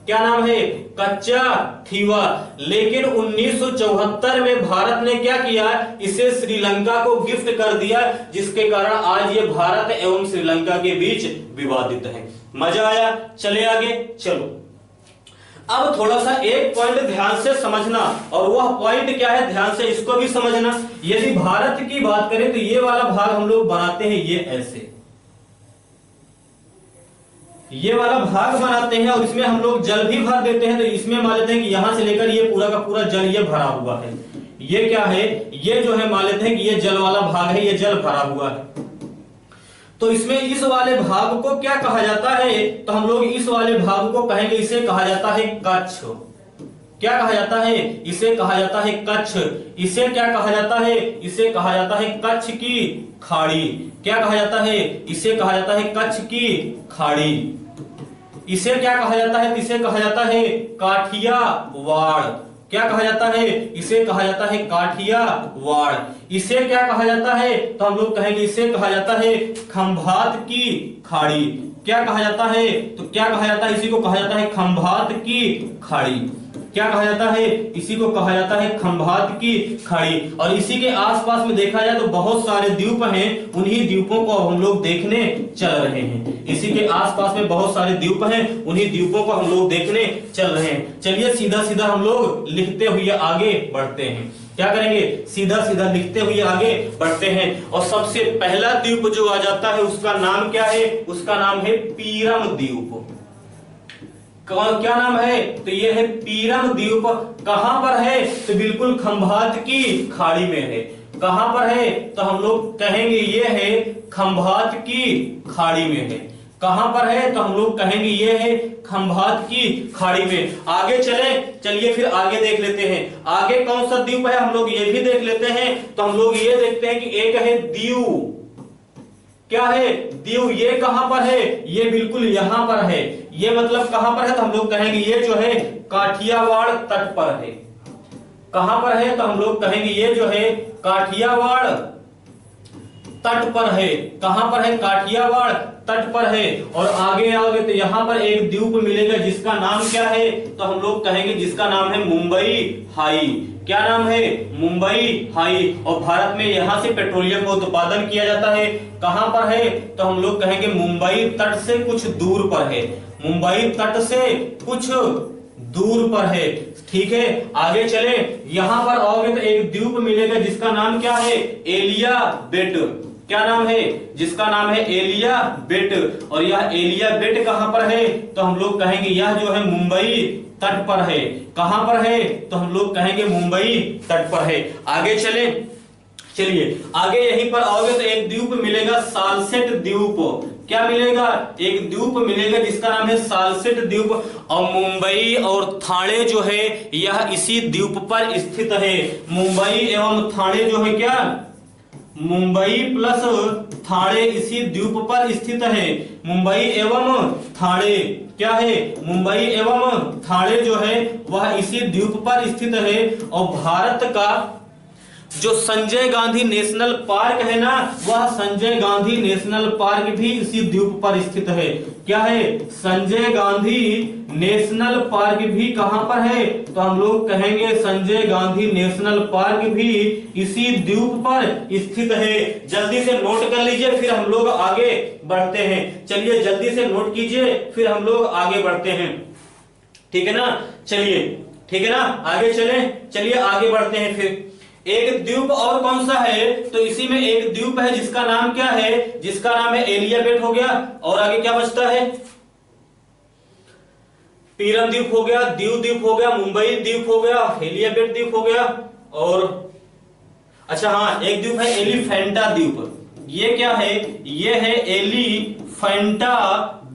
Speaker 1: क्या नाम है? कच्चा थीवा। लेकिन 1974 में भारत ने क्या किया? इसे श्रीलंका को गिफ्ट कर दिया, जिसके कारण आज ये भारत एवं श्रीलंका के बीच विवादित है। मजा आया? चले आगे चलो। अब थोड़ा सा एक पॉइंट ध्यान से समझना, और वह पॉइंट क्या है ध्यान से इसको भी समझना। यदि भारत की बात करें तो ये वाला भाग हम लोग बनाते हैं ये ऐसे, ये वाला भाग बनाते हैं और इसमें हम लोग जल भी भर देते हैं। तो इसमें मान लेते हैं कि यहां से लेकर ये पूरा का पूरा जल ये भरा हुआ है। ये क्या है? ये जो है मान लेते हैं कि ये जल वाला भाग है, ये जल भरा हुआ है। तो इसमें इस वाले भाग को क्या कहा जाता है? तो हम लोग इस वाले भाग को कहेंगे, इसे कहा जाता है कच्छ। क्या कहा जाता है? इसे कहा जाता है कच्छ। इसे क्या कहा जाता है? इसे कहा जाता है कच्छ की खाड़ी। क्या कहा जाता है? इसे कहा जाता है कच्छ की खाड़ी। इसे क्या कहा जाता है? इसे कहा जाता है काठियावाड़। क्या कहा जाता है? इसे कहा जाता है काठियावाड़। इसे क्या कहा जाता है? तो हम लोग कहेंगे इसे कहा जाता है खंभात की खाड़ी। क्या कहा जाता है? तो क्या कहा जाता है? इसी को कहा जाता है खंभात की खाड़ी। क्या कहा जाता है? इसी को कहा जाता है खंभात की खाड़ी। और इसी के आसपास में देखा जाए तो बहुत सारे द्वीप हैं, उन्हीं द्वीपों को हम लोग देखने चल रहे हैं। इसी के आसपास में बहुत सारे द्वीप हैं, उन्हीं द्वीपों को हम लोग देखने चल रहे हैं। चलिए सीधा सीधा हम लोग लिखते हुए आगे बढ़ते हैं। क्या करेंगे? सीधा सीधा लिखते हुए आगे बढ़ते हैं। और सबसे पहला द्वीप जो आ जाता है उसका नाम क्या है? उसका नाम है पीरम द्वीप। क्या नाम है? तो ये है पीरम द्वीप। कहां पर है? तो बिल्कुल खंभात की खाड़ी में है। कहां पर है? तो हम लोग कहेंगे ये है खंभात की खाड़ी में है। कहां पर है? तो हम लोग कहेंगे ये है खंभात की खाड़ी में। आगे चलिए फिर आगे देख लेते हैं। आगे कौन सा द्वीप है हम लोग ये भी देख लेते हैं। तो हम लोग ये देखते हैं कि एक है दीव। क्या है? दीव। ये कहां पर है? ये बिल्कुल यहां पर है। ये मतलब कहां पर है? तो हम लोग कहेंगे ये जो है काठियावाड़ तट पर है। कहां पर है? तो हम लोग कहेंगे ये जो है काठियावाड़ तट पर है। कहां पर है? काठियावाड़ तट पर है। और आगे आओगे तो यहां पर एक द्वीप मिलेगा जिसका नाम क्या है? तो हम लोग कहेंगे जिसका नाम है मुंबई हाई। क्या नाम है? मुंबई हाई। और भारत में यहां से पेट्रोलियम का उत्पादन किया जाता है। कहां पर है? तो हम लोग कहेंगे मुंबई तट से कुछ दूर पर है। मुंबई तट से कुछ दूर पर है। ठीक है, आगे चले, यहां पर आओगे तो एक द्वीप मिलेगा जिसका नाम क्या है, एलियाबेट। क्या नाम है, जिसका नाम है एलियाबेट। और यह एलियाबेट कहां पर है, तो हम लोग कहेंगे यह जो है मुंबई तट पर है। कहां पर है, तो हम लोग कहेंगे मुंबई तट पर है। आगे चले, चलिए आगे यहीं पर आओगे तो एक द्वीप मिलेगा सालसेट द्वीप। क्या मिलेगा, एक द्वीप मिलेगा जिसका नाम है सालसेट द्वीप। और मुंबई और ठाणे जो है यह इसी द्वीप पर स्थित है। मुंबई एवं ठाणे जो है क्या, मुंबई प्लस ठाणे इसी द्वीप पर स्थित है। मुंबई एवं ठाणे क्या है, मुंबई एवं ठाणे जो है वह इसी द्वीप पर स्थित है। और भारत का जो संजय गांधी नेशनल पार्क है ना, वह संजय गांधी नेशनल पार्क भी इसी द्वीप पर स्थित है। क्या है, संजय गांधी नेशनल पार्क भी कहां पर है, तो हम लोग कहेंगे संजय गांधी नेशनल पार्क भी इसी द्वीप पर स्थित है। जल्दी से नोट कर लीजिए, फिर हम लोग आगे बढ़ते हैं। चलिए जल्दी से नोट कीजिए, फिर हम लोग आगे बढ़ते हैं। ठीक है ना, चलिए ठीक है ना, आगे चलें, चलिए आगे बढ़ते हैं। फिर एक द्वीप और कौन सा है, तो इसी में एक द्वीप है जिसका नाम क्या है, जिसका नाम है एलियाबेट हो गया। और आगे क्या बचता है, पीरम द्वीप हो गया, दीव द्वीप हो गया, मुंबई द्वीप हो गया, एलियाबेट द्वीप हो गया। और अच्छा हाँ, एक द्वीप है एलिफेंटा द्वीप। ये क्या है, ये है एलिफेंटा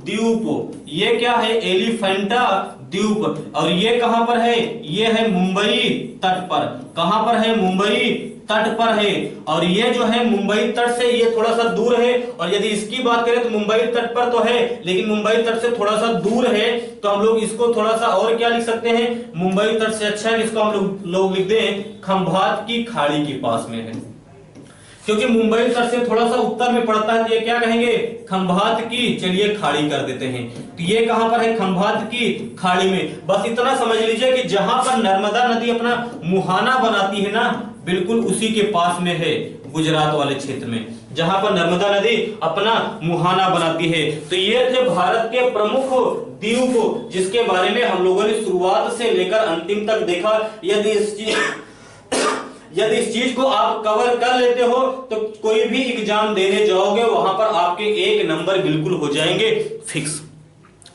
Speaker 1: द्वीप। ये क्या है, एलिफेंटा द्वीप। और ये कहां पर है, ये है मुंबई तट पर। कहां पर है, मुंबई तट पर है। और ये जो है मुंबई तट से ये थोड़ा सा दूर है। और यदि इसकी बात करें तो मुंबई तट पर तो है, लेकिन मुंबई तट से थोड़ा सा दूर है। तो हम लोग इसको थोड़ा सा और क्या लिख सकते हैं, मुंबई तट से अच्छा है इसको हम लोग लिख दें खंभात की खाड़ी के पास में है। क्योंकि मुंबई तट से थोड़ा सा उत्तर में पड़ता है, ये क्या कहेंगे, खंभात की, चलिए खाड़ी कर देते हैं। तो ये कहां पर है, खंभात की खाड़ी में। बस इतना समझ लीजिए कि जहां पर नर्मदा नदी अपना मुहाना बनाती है ना, बिल्कुल उसी के पास में है, गुजरात वाले क्षेत्र में, जहां पर नर्मदा नदी अपना मुहाना बनाती है। तो ये थे भारत के प्रमुख द्वीप जिसके बारे में हम लोगों ने शुरुआत से लेकर अंतिम तक देखा। यदि इस चीज को आप कवर कर लेते हो तो कोई भी एग्जाम देने जाओगे वहां पर आपके 1 नंबर बिल्कुल हो जाएंगे फिक्स।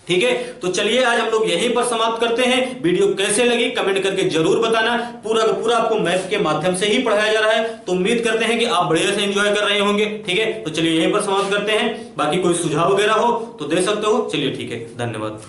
Speaker 1: ठीक है, तो चलिए आज हम लोग यहीं पर समाप्त करते हैं। वीडियो कैसे लगी कमेंट करके जरूर बताना। पूरा का पूरा आपको मैथ के माध्यम से ही पढ़ाया जा रहा है, तो उम्मीद करते हैं कि आप बढ़िया से एंजॉय कर रहे होंगे। ठीक है, तो चलिए यहीं पर समाप्त करते हैं। बाकी कोई सुझाव वगैरह हो तो दे सकते हो। चलिए ठीक है, धन्यवाद।